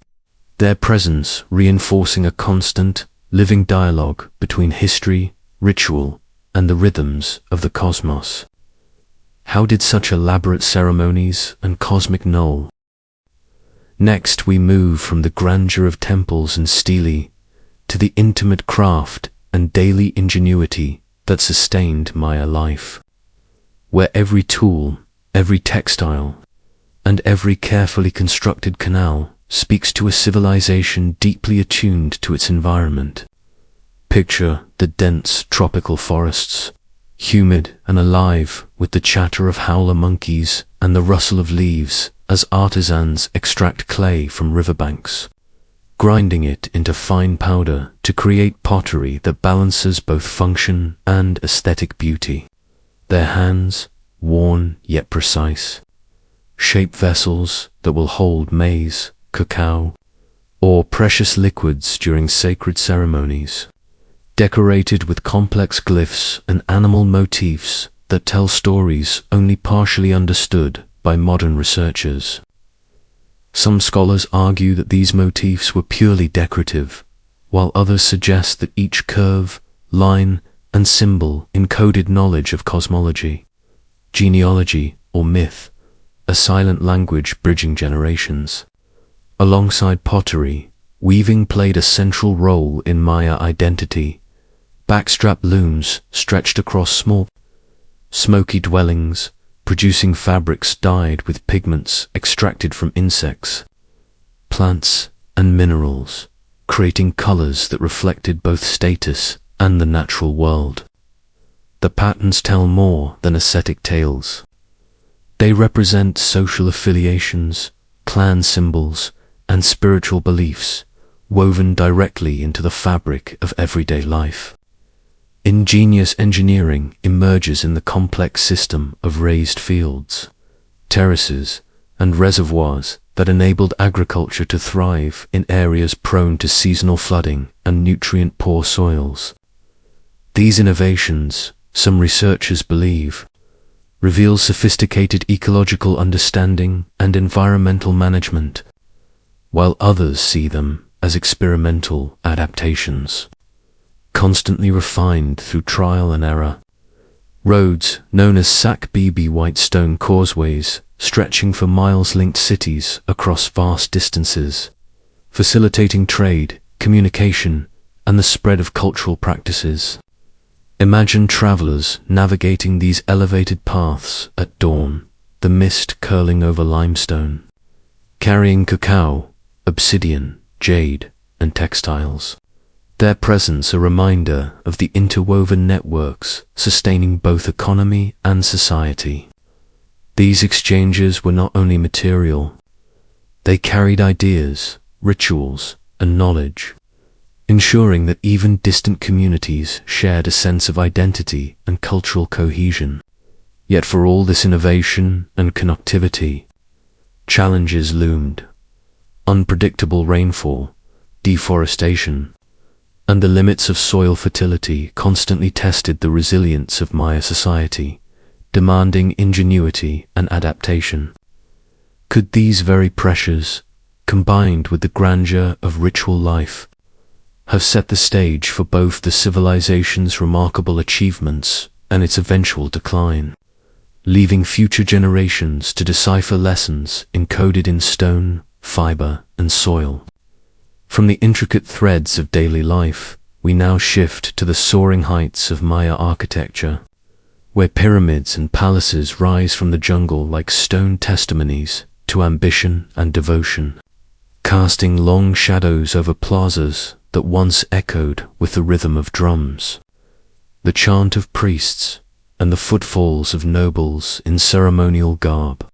their presence reinforcing a constant, living dialogue between history, ritual, and the rhythms of the cosmos. How did such elaborate ceremonies and cosmic know? Next, we move from the grandeur of temples and stelae to the intimate craft and daily ingenuity that sustained Maya life, where every tool, every textile, and every carefully constructed canal speaks to a civilization deeply attuned to its environment. Picture the dense tropical forests, humid and alive with the chatter of howler monkeys and the rustle of leaves as artisans extract clay from riverbanks, grinding it into fine powder to create pottery that balances both function and aesthetic beauty. Their hands, worn yet precise, shape vessels that will hold maize, cacao, or precious liquids during sacred ceremonies, decorated with complex glyphs and animal motifs that tell stories only partially understood by modern researchers. Some scholars argue that these motifs were purely decorative, while others suggest that each curve, line, and symbol encoded knowledge of cosmology, genealogy, or myth, a silent language bridging generations. Alongside pottery, weaving played a central role in Maya identity. Backstrap looms stretched across small, smoky dwellings, producing fabrics dyed with pigments extracted from insects, plants, and minerals, creating colors that reflected both status and the natural world. The patterns tell more than ascetic tales. They represent social affiliations, clan symbols, and spiritual beliefs, woven directly into the fabric of everyday life. Ingenious engineering emerges in the complex system of raised fields, terraces, and reservoirs that enabled agriculture to thrive in areas prone to seasonal flooding and nutrient-poor soils. These innovations, some researchers believe, reveal sophisticated ecological understanding and environmental management, while others see them as experimental adaptations, constantly refined through trial and error. Roads, known as Sac-Bibi white stone causeways, stretching for miles linked cities across vast distances, facilitating trade, communication, and the spread of cultural practices. Imagine travelers navigating these elevated paths at dawn, the mist curling over limestone, carrying cacao, obsidian, jade, and textiles. Their presence a reminder of the interwoven networks sustaining both economy and society. These exchanges were not only material, they carried ideas, rituals, and knowledge, ensuring that even distant communities shared a sense of identity and cultural cohesion. Yet for all this innovation and connectivity, challenges loomed. Unpredictable rainfall, deforestation, and the limits of soil fertility constantly tested the resilience of Maya society, demanding ingenuity and adaptation. Could these very pressures, combined with the grandeur of ritual life, have set the stage for both the civilization's remarkable achievements and its eventual decline, leaving future generations to decipher lessons encoded in stone, fiber, and soil? From the intricate threads of daily life, we now shift to the soaring heights of Maya architecture, where pyramids and palaces rise from the jungle like stone testimonies to ambition and devotion, casting long shadows over plazas that once echoed with the rhythm of drums, the chant of priests, and the footfalls of nobles in ceremonial garb.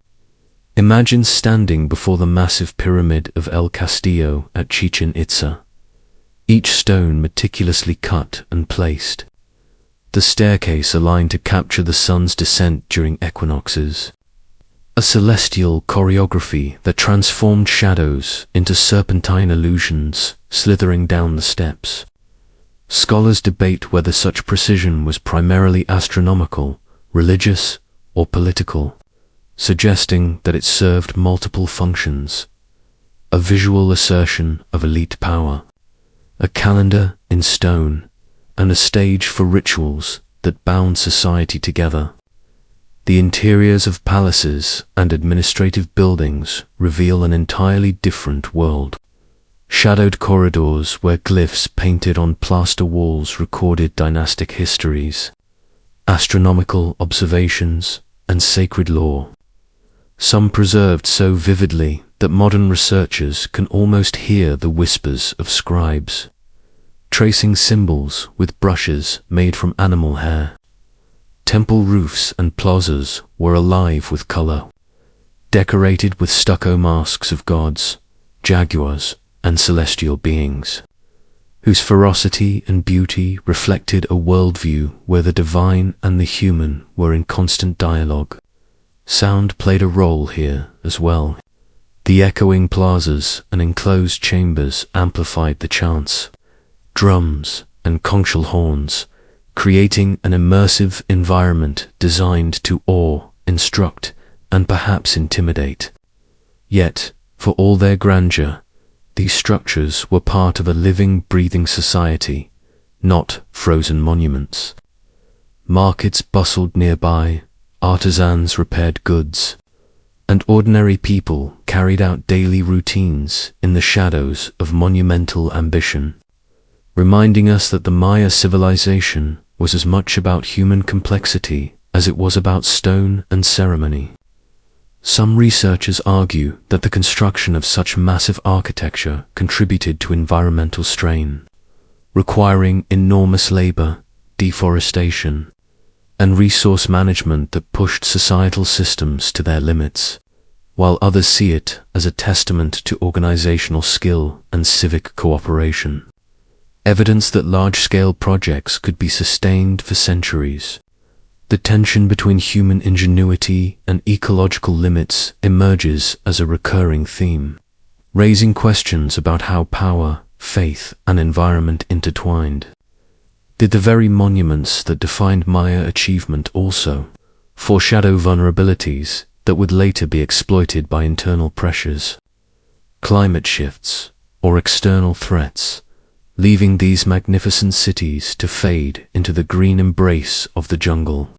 Imagine standing before the massive pyramid of El Castillo at Chichen Itza, each stone meticulously cut and placed, the staircase aligned to capture the sun's descent during equinoxes, a celestial choreography that transformed shadows into serpentine illusions slithering down the steps. Scholars debate whether such precision was primarily astronomical, religious, or political, suggesting that it served multiple functions: a visual assertion of elite power, a calendar in stone, and a stage for rituals that bound society together. The interiors of palaces and administrative buildings reveal an entirely different world. Shadowed corridors where glyphs painted on plaster walls recorded dynastic histories, astronomical observations, and sacred lore, some preserved so vividly that modern researchers can almost hear the whispers of scribes, tracing symbols with brushes made from animal hair. Temple roofs and plazas were alive with color, decorated with stucco masks of gods, jaguars, and celestial beings, whose ferocity and beauty reflected a worldview where the divine and the human were in constant dialogue. Sound played a role here as well. The echoing plazas and enclosed chambers amplified the chants, drums, and conchal horns, creating an immersive environment designed to awe, instruct, and perhaps intimidate. Yet, for all their grandeur, these structures were part of a living, breathing society, not frozen monuments. Markets bustled nearby, artisans repaired goods, and ordinary people carried out daily routines in the shadows of monumental ambition, reminding us that the Maya civilization was as much about human complexity as it was about stone and ceremony. Some researchers argue that the construction of such massive architecture contributed to environmental strain, requiring enormous labor, deforestation, and resource management that pushed societal systems to their limits, while others see it as a testament to organizational skill and civic cooperation. Evidence that large-scale projects could be sustained for centuries. The tension between human ingenuity and ecological limits emerges as a recurring theme, raising questions about how power, faith, and environment intertwined. Did the very monuments that defined Maya achievement also foreshadow vulnerabilities that would later be exploited by internal pressures, climate shifts, or external threats, leaving these magnificent cities to fade into the green embrace of the jungle,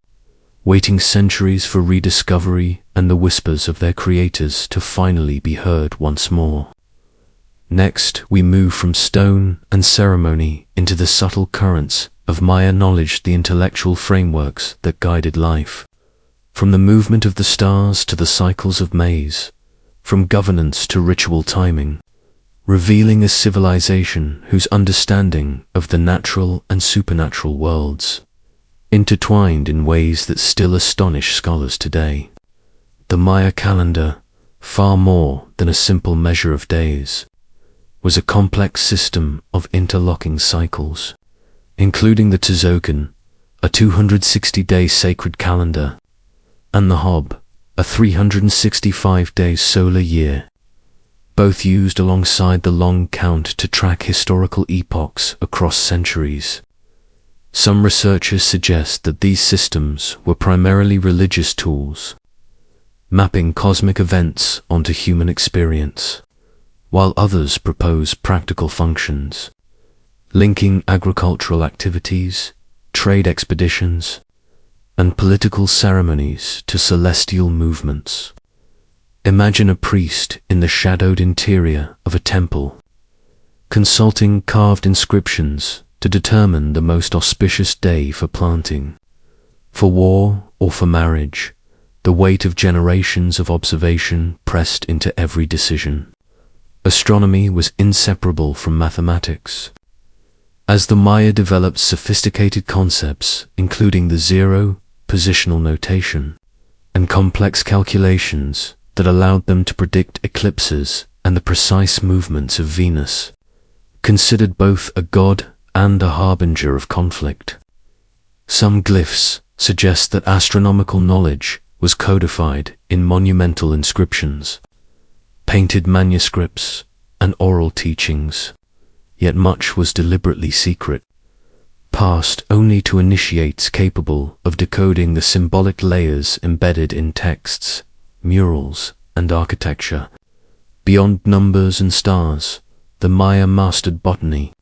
waiting centuries for rediscovery and the whispers of their creators to finally be heard once more? Next, we move from stone and ceremony into the subtle currents of Maya knowledge, the intellectual frameworks that guided life. From the movement of the stars to the cycles of maize, from governance to ritual timing, revealing a civilization whose understanding of the natural and supernatural worlds intertwined in ways that still astonish scholars today. The Maya calendar, far more than a simple measure of days, was a complex system of interlocking cycles, including the Tzolk'in, a 260-day sacred calendar, and the Hob, a 365-day solar year, both used alongside the long count to track historical epochs across centuries. Some researchers suggest that these systems were primarily religious tools, mapping cosmic events onto human experience, while others propose practical functions, linking agricultural activities, trade expeditions, and political ceremonies to celestial movements. Imagine a priest in the shadowed interior of a temple, consulting carved inscriptions to determine the most auspicious day for planting, for war or for marriage, the weight of generations of observation pressed into every decision. Astronomy was inseparable from mathematics. As the Maya developed sophisticated concepts, including the zero, positional notation, and complex calculations that allowed them to predict eclipses and the precise movements of Venus, considered both a god and a harbinger of conflict. Some glyphs suggest that astronomical knowledge was codified in monumental inscriptions, painted manuscripts, and oral teachings, yet much was deliberately secret, passed only to initiates capable of decoding the symbolic layers embedded in texts, murals, and architecture. Beyond numbers and stars, the Maya mastered botany,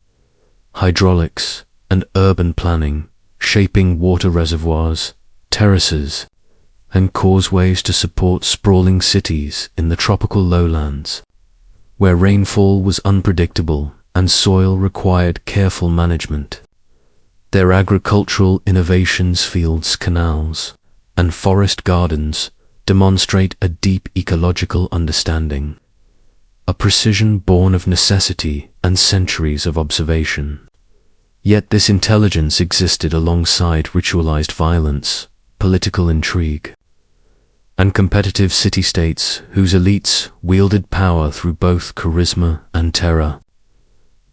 hydraulics, and urban planning, shaping water reservoirs, terraces, and causeways to support sprawling cities in the tropical lowlands, where rainfall was unpredictable and soil required careful management. Their agricultural innovations, fields, canals, and forest gardens demonstrate a deep ecological understanding, a precision born of necessity and centuries of observation. Yet this intelligence existed alongside ritualized violence, political intrigue, and competitive city-states whose elites wielded power through both charisma and terror,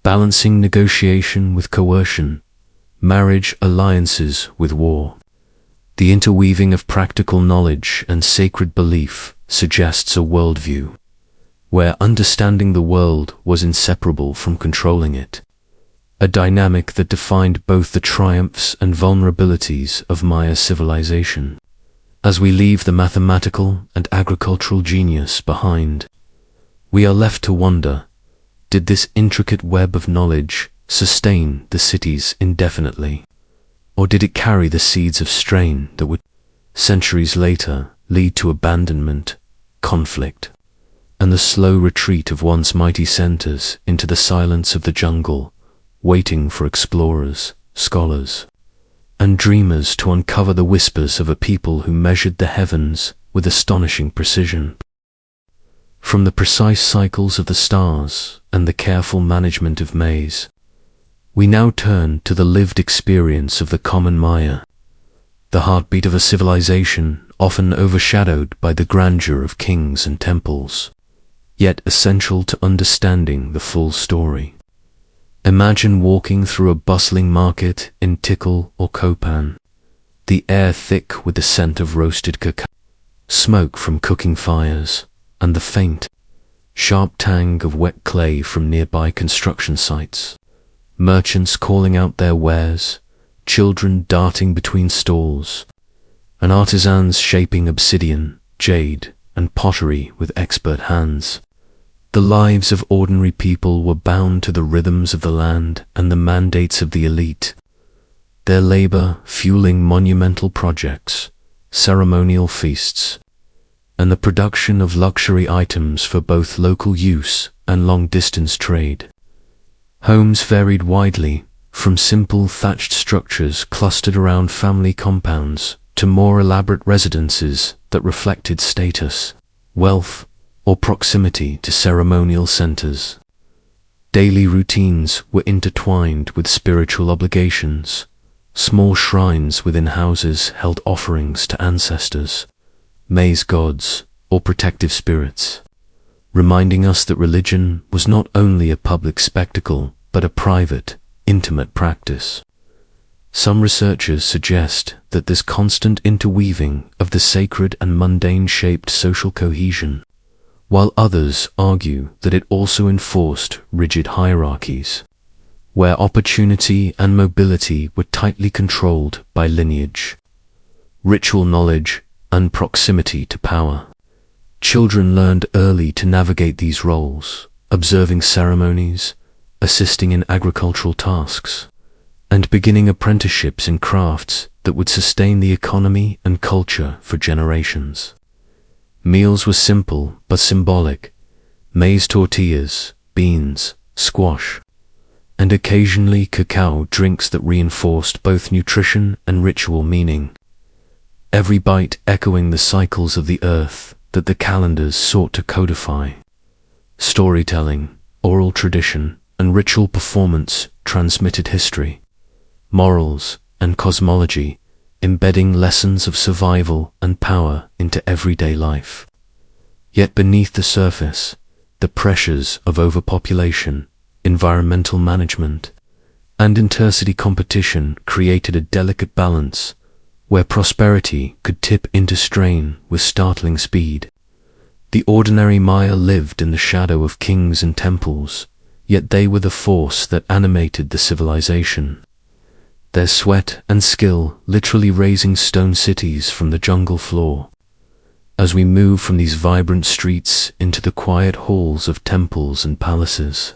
balancing negotiation with coercion, marriage alliances with war. The interweaving of practical knowledge and sacred belief suggests a worldview where understanding the world was inseparable from controlling it, a dynamic that defined both the triumphs and vulnerabilities of Maya civilization. As we leave the mathematical and agricultural genius behind, we are left to wonder, did this intricate web of knowledge sustain the cities indefinitely, or did it carry the seeds of strain that would, centuries later, lead to abandonment, conflict, and the slow retreat of once mighty centers into the silence of the jungle, waiting for explorers, scholars, and dreamers to uncover the whispers of a people who measured the heavens with astonishing precision. From the precise cycles of the stars and the careful management of maize, we now turn to the lived experience of the common Maya, the heartbeat of a civilization often overshadowed by the grandeur of kings and temples, yet essential to understanding the full story. Imagine walking through a bustling market in Tikal or Copan, the air thick with the scent of roasted cacao, smoke from cooking fires, and the faint, sharp tang of wet clay from nearby construction sites. Merchants calling out their wares, children darting between stalls, and artisans shaping obsidian, jade, and pottery with expert hands. The lives of ordinary people were bound to the rhythms of the land and the mandates of the elite, their labor fueling monumental projects, ceremonial feasts, and the production of luxury items for both local use and long-distance trade. Homes varied widely, from simple thatched structures clustered around family compounds to more elaborate residences that reflected status, wealth, or proximity to ceremonial centers. Daily routines were intertwined with spiritual obligations. Small shrines within houses held offerings to ancestors, maize gods, or protective spirits, reminding us that religion was not only a public spectacle, but a private, intimate practice. Some researchers suggest that this constant interweaving of the sacred and mundane shaped social cohesion, while others argue that it also enforced rigid hierarchies, where opportunity and mobility were tightly controlled by lineage, ritual knowledge, and proximity to power. Children learned early to navigate these roles, observing ceremonies, assisting in agricultural tasks, and beginning apprenticeships in crafts that would sustain the economy and culture for generations. Meals were simple but symbolic: maize tortillas, beans, squash, and occasionally cacao drinks that reinforced both nutrition and ritual meaning. Every bite echoing the cycles of the earth that the calendars sought to codify. Storytelling, oral tradition, and ritual performance transmitted history, morals, and cosmology, embedding lessons of survival and power into everyday life. Yet beneath the surface, the pressures of overpopulation, environmental management, and intercity competition created a delicate balance where prosperity could tip into strain with startling speed. The ordinary Maya lived in the shadow of kings and temples, yet they were the force that animated the civilization. Their sweat and skill literally raising stone cities from the jungle floor. As we move from these vibrant streets into the quiet halls of temples and palaces,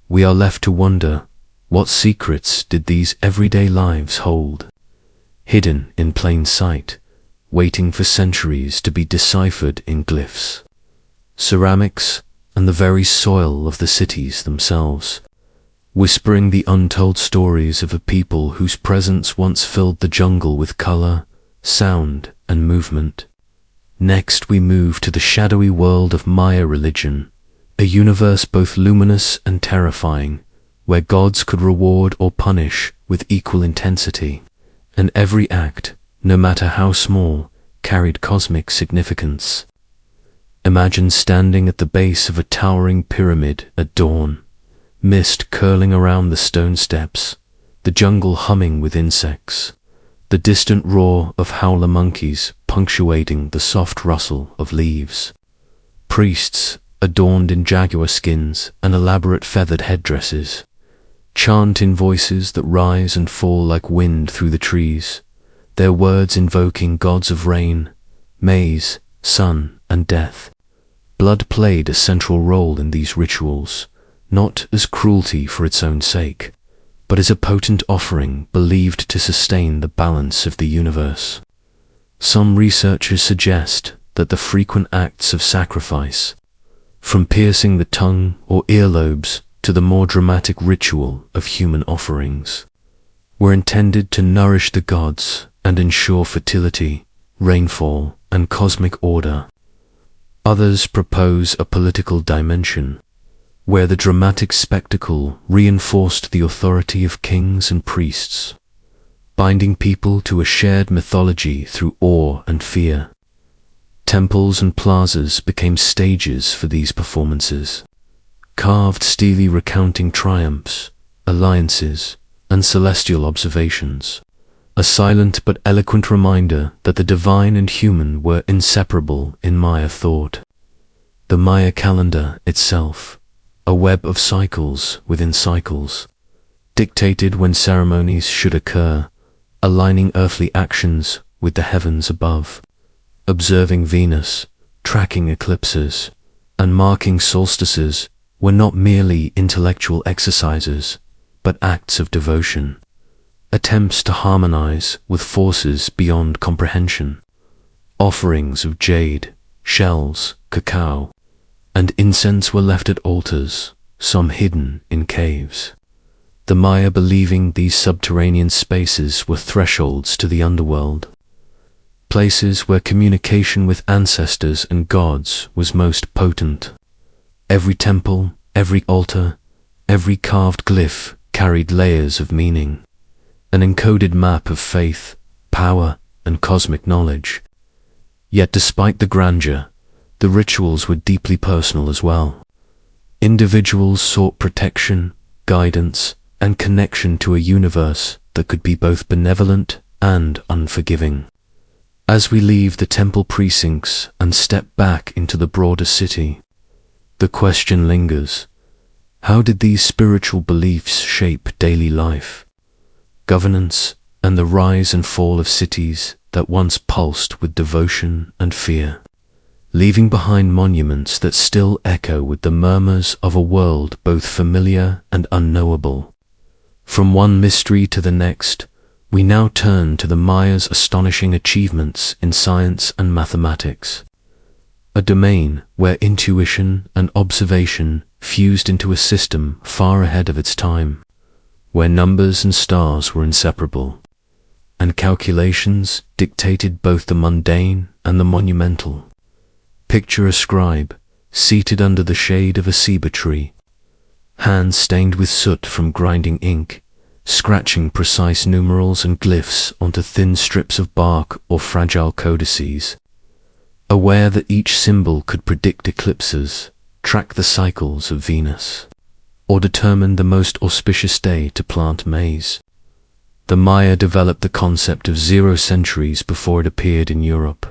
we are left to wonder, what secrets did these everyday lives hold, hidden in plain sight, waiting for centuries to be deciphered in glyphs, ceramics, and the very soil of the cities themselves, whispering the untold stories of a people whose presence once filled the jungle with color, sound, and movement. Next we move to the shadowy world of Maya religion, a universe both luminous and terrifying, where gods could reward or punish with equal intensity, and every act, no matter how small, carried cosmic significance. Imagine standing at the base of a towering pyramid at dawn, mist curling around the stone steps, the jungle humming with insects, the distant roar of howler monkeys punctuating the soft rustle of leaves. Priests, adorned in jaguar skins and elaborate feathered headdresses, chant in voices that rise and fall like wind through the trees, their words invoking gods of rain, maize, sun, and death. Blood played a central role in these rituals, not as cruelty for its own sake, but as a potent offering believed to sustain the balance of the universe. Some researchers suggest that the frequent acts of sacrifice, from piercing the tongue or earlobes to the more dramatic ritual of human offerings, were intended to nourish the gods and ensure fertility, rainfall, and cosmic order. Others propose a political dimension, where the dramatic spectacle reinforced the authority of kings and priests, binding people to a shared mythology through awe and fear. Temples and plazas became stages for these performances, carved stele recounting triumphs, alliances, and celestial observations, a silent but eloquent reminder that the divine and human were inseparable in Maya thought. The Maya calendar itself, a web of cycles within cycles, dictated when ceremonies should occur, aligning earthly actions with the heavens above. Observing Venus, tracking eclipses, and marking solstices were not merely intellectual exercises, but acts of devotion, attempts to harmonize with forces beyond comprehension. Offerings of jade, shells, cacao, and incense were left at altars, some hidden in caves. The Maya believing these subterranean spaces were thresholds to the underworld, places where communication with ancestors and gods was most potent. Every temple, every altar, every carved glyph carried layers of meaning, an encoded map of faith, power, and cosmic knowledge. Yet despite the grandeur, the rituals were deeply personal as well. Individuals sought protection, guidance, and connection to a universe that could be both benevolent and unforgiving. As we leave the temple precincts and step back into the broader city, the question lingers: how did these spiritual beliefs shape daily life, governance, and the rise and fall of cities that once pulsed with devotion and fear, leaving behind monuments that still echo with the murmurs of a world both familiar and unknowable? From one mystery to the next, we now turn to the Mayas' astonishing achievements in science and mathematics, a domain where intuition and observation fused into a system far ahead of its time, where numbers and stars were inseparable, and calculations dictated both the mundane and the monumental. Picture a scribe, seated under the shade of a ceiba tree, hands stained with soot from grinding ink, scratching precise numerals and glyphs onto thin strips of bark or fragile codices, aware that each symbol could predict eclipses, track the cycles of Venus, or determine the most auspicious day to plant maize. The Maya developed the concept of 0 centuries before it appeared in Europe,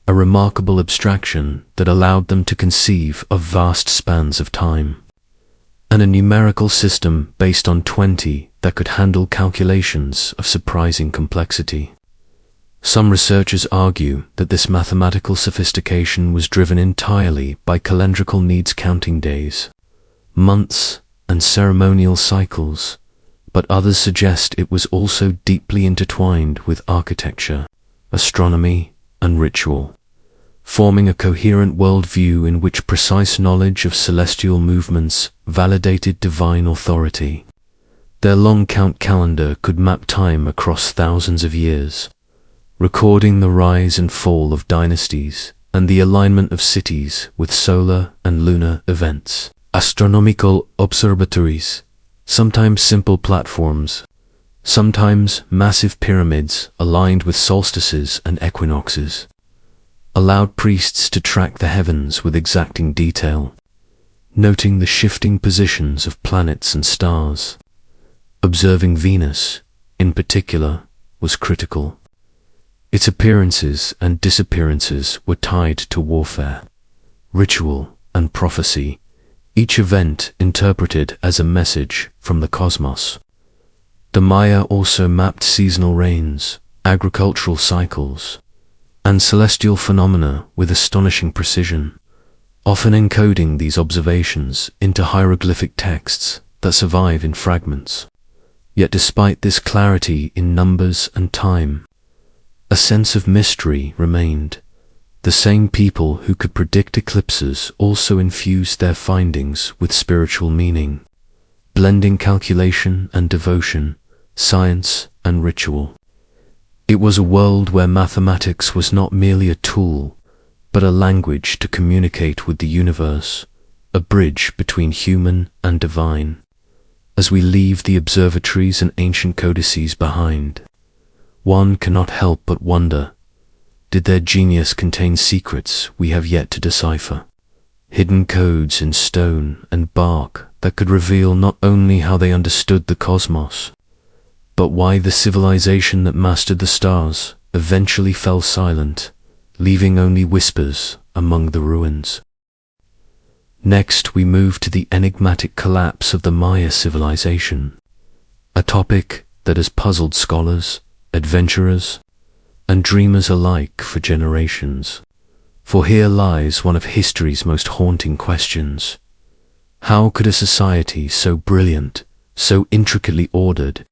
a remarkable abstraction that allowed them to conceive of vast spans of time, and a numerical system based on 20 that could handle calculations of surprising complexity. Some researchers argue that this mathematical sophistication was driven entirely by calendrical needs, counting days, months, and ceremonial cycles, but others suggest it was also deeply intertwined with architecture, astronomy, and ritual, forming a coherent worldview in which precise knowledge of celestial movements validated divine authority. Their long count calendar could map time across thousands of years, recording the rise and fall of dynasties and the alignment of cities with solar and lunar events. Astronomical observatories, sometimes simple platforms, sometimes massive pyramids aligned with solstices and equinoxes, allowed priests to track the heavens with exacting detail, noting the shifting positions of planets and stars. Observing Venus, in particular, was critical. Its appearances and disappearances were tied to warfare, ritual, and prophecy, each event interpreted as a message from the cosmos. The Maya also mapped seasonal rains, agricultural cycles, and celestial phenomena with astonishing precision, often encoding these observations into hieroglyphic texts that survive in fragments. Yet despite this clarity in numbers and time, a sense of mystery remained. The same people who could predict eclipses also infused their findings with spiritual meaning, blending calculation and devotion, science and ritual. It was a world where mathematics was not merely a tool, but a language to communicate with the universe, a bridge between human and divine. As we leave the observatories and ancient codices behind, one cannot help but wonder, did their genius contain secrets we have yet to decipher? Hidden codes in stone and bark that could reveal not only how they understood the cosmos, but why the civilization that mastered the stars eventually fell silent, leaving only whispers among the ruins. Next, we move to the enigmatic collapse of the Maya civilization, a topic that has puzzled scholars, adventurers, and dreamers alike for generations. For here lies one of history's most haunting questions. How could a society so brilliant, so intricately ordered,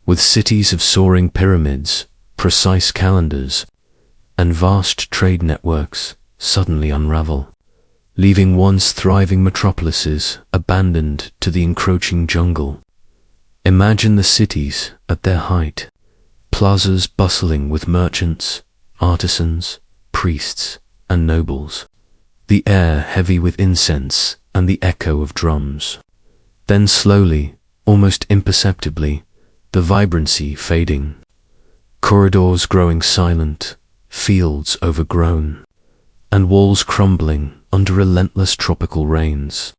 with cities of soaring pyramids, precise calendars, and vast trade networks, suddenly unravel, leaving once thriving metropolises abandoned to the encroaching jungle? Imagine the cities at their height, plazas bustling with merchants, artisans, priests, and nobles, the air heavy with incense and the echo of drums. Then slowly, almost imperceptibly, the vibrancy fading, corridors growing silent, fields overgrown, and walls crumbling under relentless tropical rains.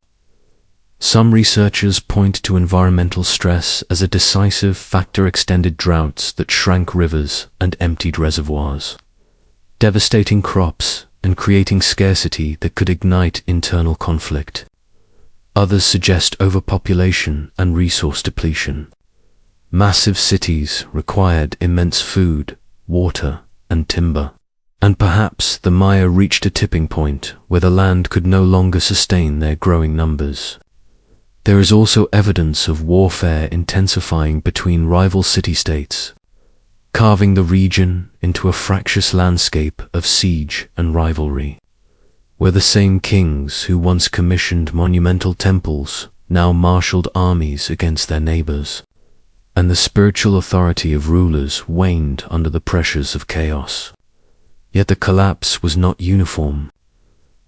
Some researchers point to environmental stress as a decisive factor, extended droughts that shrank rivers and emptied reservoirs, devastating crops and creating scarcity that could ignite internal conflict. Others suggest overpopulation and resource depletion. Massive cities required immense food, water, and timber. And perhaps the Maya reached a tipping point where the land could no longer sustain their growing numbers. There is also evidence of warfare intensifying between rival city-states, carving the region into a fractious landscape of siege and rivalry, where the same kings who once commissioned monumental temples now marshaled armies against their neighbors, and the spiritual authority of rulers waned under the pressures of chaos. Yet the collapse was not uniform.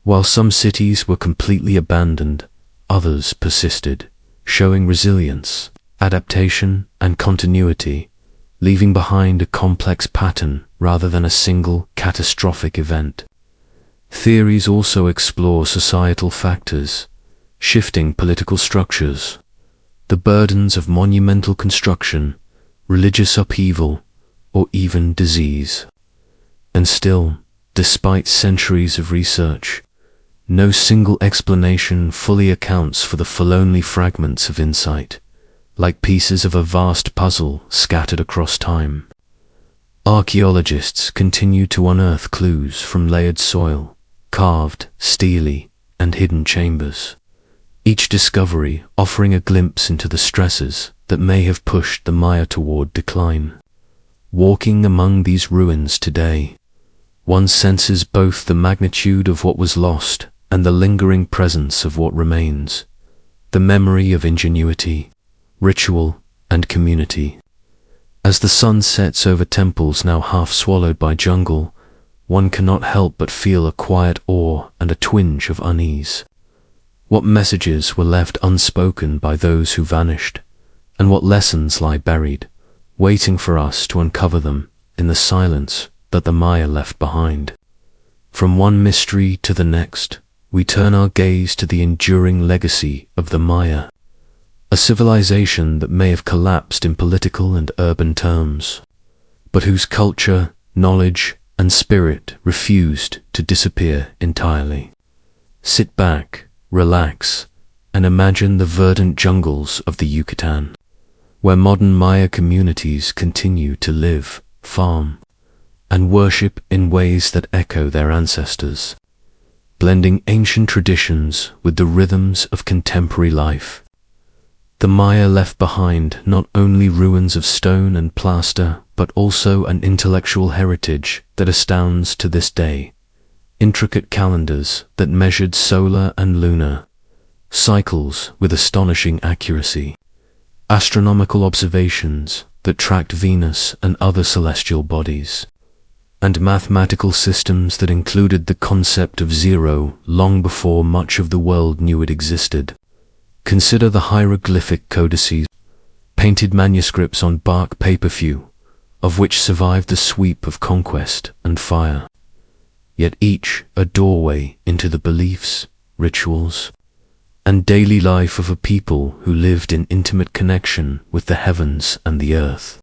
While some cities were completely abandoned, others persisted, showing resilience, adaptation, and continuity, leaving behind a complex pattern rather than a single catastrophic event. Theories also explore societal factors, shifting political structures, the burdens of monumental construction, religious upheaval, or even disease. And still, despite centuries of research, no single explanation fully accounts for the forlornly fragments of insight, like pieces of a vast puzzle scattered across time. Archaeologists continue to unearth clues from layered soil, carved, steely, and hidden chambers, each discovery offering a glimpse into the stresses that may have pushed the Maya toward decline. Walking among these ruins today, one senses both the magnitude of what was lost and the lingering presence of what remains, the memory of ingenuity, ritual, and community. As the sun sets over temples now half swallowed by jungle, one cannot help but feel a quiet awe and a twinge of unease. What messages were left unspoken by those who vanished, and what lessons lie buried, waiting for us to uncover them in the silence that the Maya left behind? From one mystery to the next, we turn our gaze to the enduring legacy of the Maya, a civilization that may have collapsed in political and urban terms, but whose culture, knowledge, and spirit refused to disappear entirely. Sit back, relax, and imagine the verdant jungles of the Yucatan, where modern Maya communities continue to live farm, and worship in ways that echo their ancestors, blending ancient traditions with the rhythms of contemporary life. The Maya left behind not only ruins of stone and plaster, but also an intellectual heritage that astounds to this day. Intricate calendars that measured solar and lunar cycles with astonishing accuracy, astronomical observations that tracked Venus and other celestial bodies, and mathematical systems that included the concept of zero long before much of the world knew it existed. Consider the hieroglyphic codices, painted manuscripts on bark paper, few of which survived the sweep of conquest and fire, yet each a doorway into the beliefs, rituals, and daily life of a people who lived in intimate connection with the heavens and the earth.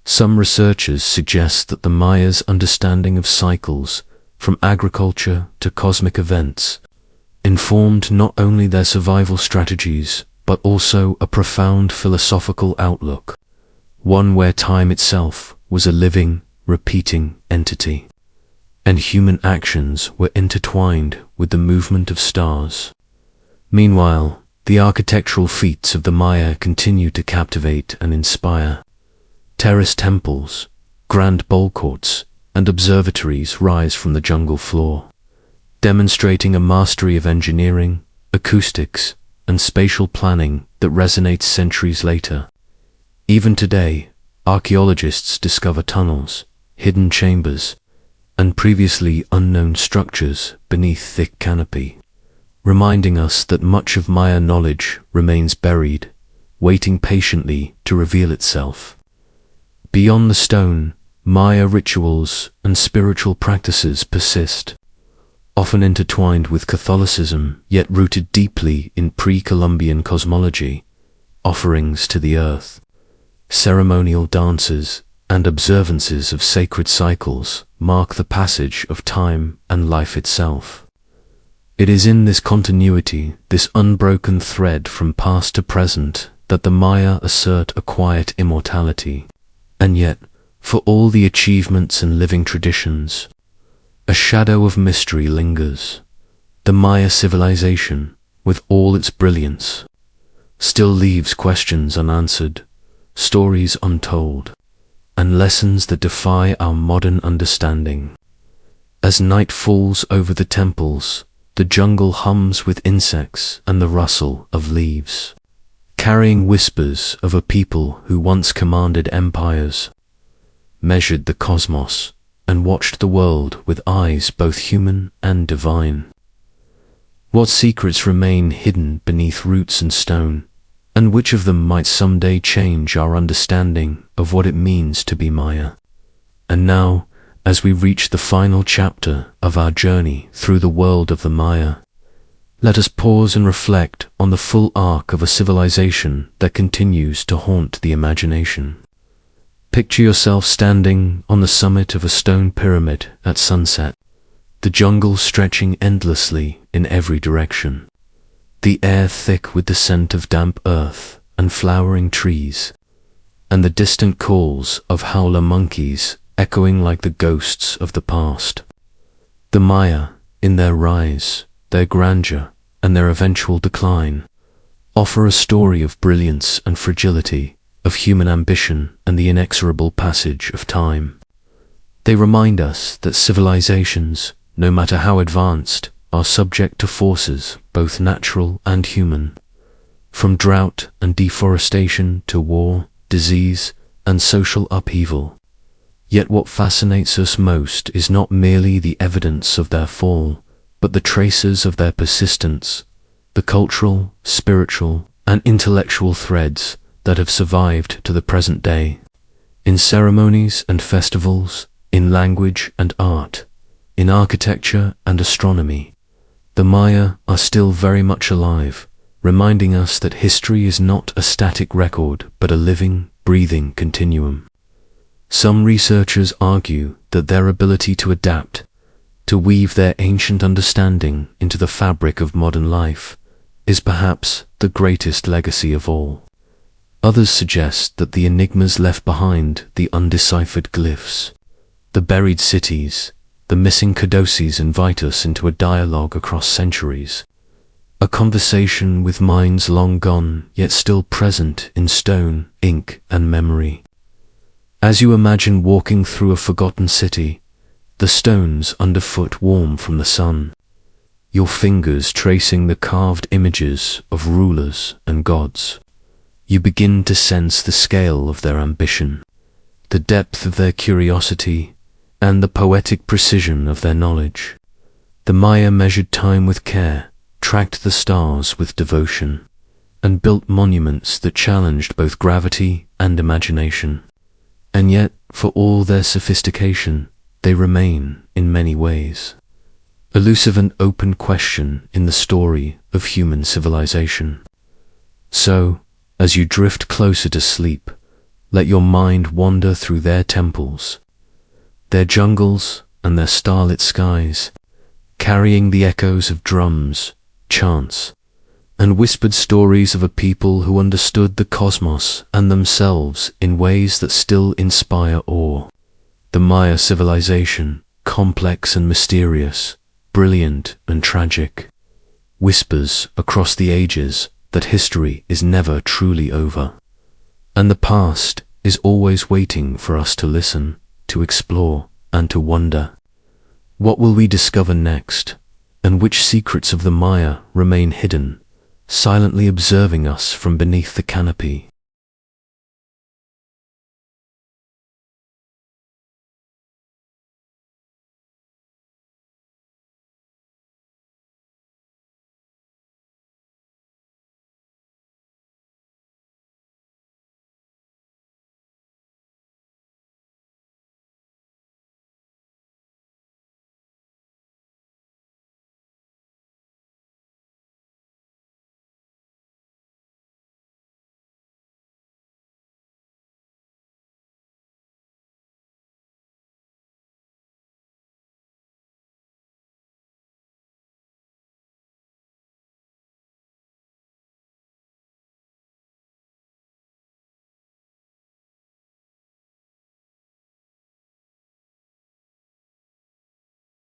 Some researchers suggest that the Mayas' understanding of cycles, from agriculture to cosmic events, informed not only their survival strategies, but also a profound philosophical outlook, one where time itself was a living, repeating entity, and human actions were intertwined with the movement of stars. Meanwhile, the architectural feats of the Maya continue to captivate and inspire. Terrace temples, grand bowl courts, and observatories rise from the jungle floor, demonstrating a mastery of engineering, acoustics, and spatial planning that resonates centuries later. Even today, archaeologists discover tunnels, hidden chambers, and previously unknown structures beneath thick canopy, reminding us that much of Maya knowledge remains buried, waiting patiently to reveal itself. Beyond the stone, Maya rituals and spiritual practices persist, often intertwined with Catholicism, yet rooted deeply in pre-Columbian cosmology. Offerings to the earth, ceremonial dances, and observances of sacred cycles mark the passage of time and life itself. It is in this continuity, this unbroken thread from past to present, that the Maya assert a quiet immortality. And yet, for all the achievements and living traditions, a shadow of mystery lingers. The Maya civilization, with all its brilliance, still leaves questions unanswered, stories untold, and lessons that defy our modern understanding. As night falls over the temples, the jungle hums with insects and the rustle of leaves, carrying whispers of a people who once commanded empires, measured the cosmos, and watched the world with eyes both human and divine. What secrets remain hidden beneath roots and stone, and which of them might someday change our understanding of what it means to be Maya? And now, as we reach the final chapter of our journey through the world of the Maya, let us pause and reflect on the full arc of a civilization that continues to haunt the imagination. Picture yourself standing on the summit of a stone pyramid at sunset, the jungle stretching endlessly in every direction, the air thick with the scent of damp earth and flowering trees, and the distant calls of howler monkeys echoing like the ghosts of the past. The Maya, in their rise, their grandeur, and their eventual decline, offer a story of brilliance and fragility, of human ambition and the inexorable passage of time. They remind us that civilizations, no matter how advanced, are subject to forces both natural and human, from drought and deforestation to war, disease, and social upheaval. Yet what fascinates us most is not merely the evidence of their fall, but the traces of their persistence, the cultural, spiritual, and intellectual threads that have survived to the present day. In ceremonies and festivals, in language and art, in architecture and astronomy, the Maya are still very much alive, reminding us that history is not a static record but a living, breathing continuum. Some researchers argue that their ability to adapt, to weave their ancient understanding into the fabric of modern life, is perhaps the greatest legacy of all. Others suggest that the enigmas left behind, the undeciphered glyphs, the buried cities, the missing codices, invite us into a dialogue across centuries, a conversation with minds long gone, yet still present in stone, ink, and memory. As you imagine walking through a forgotten city, the stones underfoot warm from the sun, your fingers tracing the carved images of rulers and gods, you begin to sense the scale of their ambition, the depth of their curiosity, and the poetic precision of their knowledge. The Maya measured time with care, tracked the stars with devotion, and built monuments that challenged both gravity and imagination. And yet, for all their sophistication, they remain, in many ways, elusive and open question in the story of human civilization. So, as you drift closer to sleep, let your mind wander through their temples, their jungles, and their starlit skies, carrying the echoes of drums, chants, and whispered stories of a people who understood the cosmos and themselves in ways that still inspire awe. The Maya civilization, complex and mysterious, brilliant and tragic, whispers across the ages that history is never truly over, and the past is always waiting for us to listen, to explore, and to wonder. What will we discover next, and which secrets of the Maya remain hidden, silently observing us from beneath the canopy?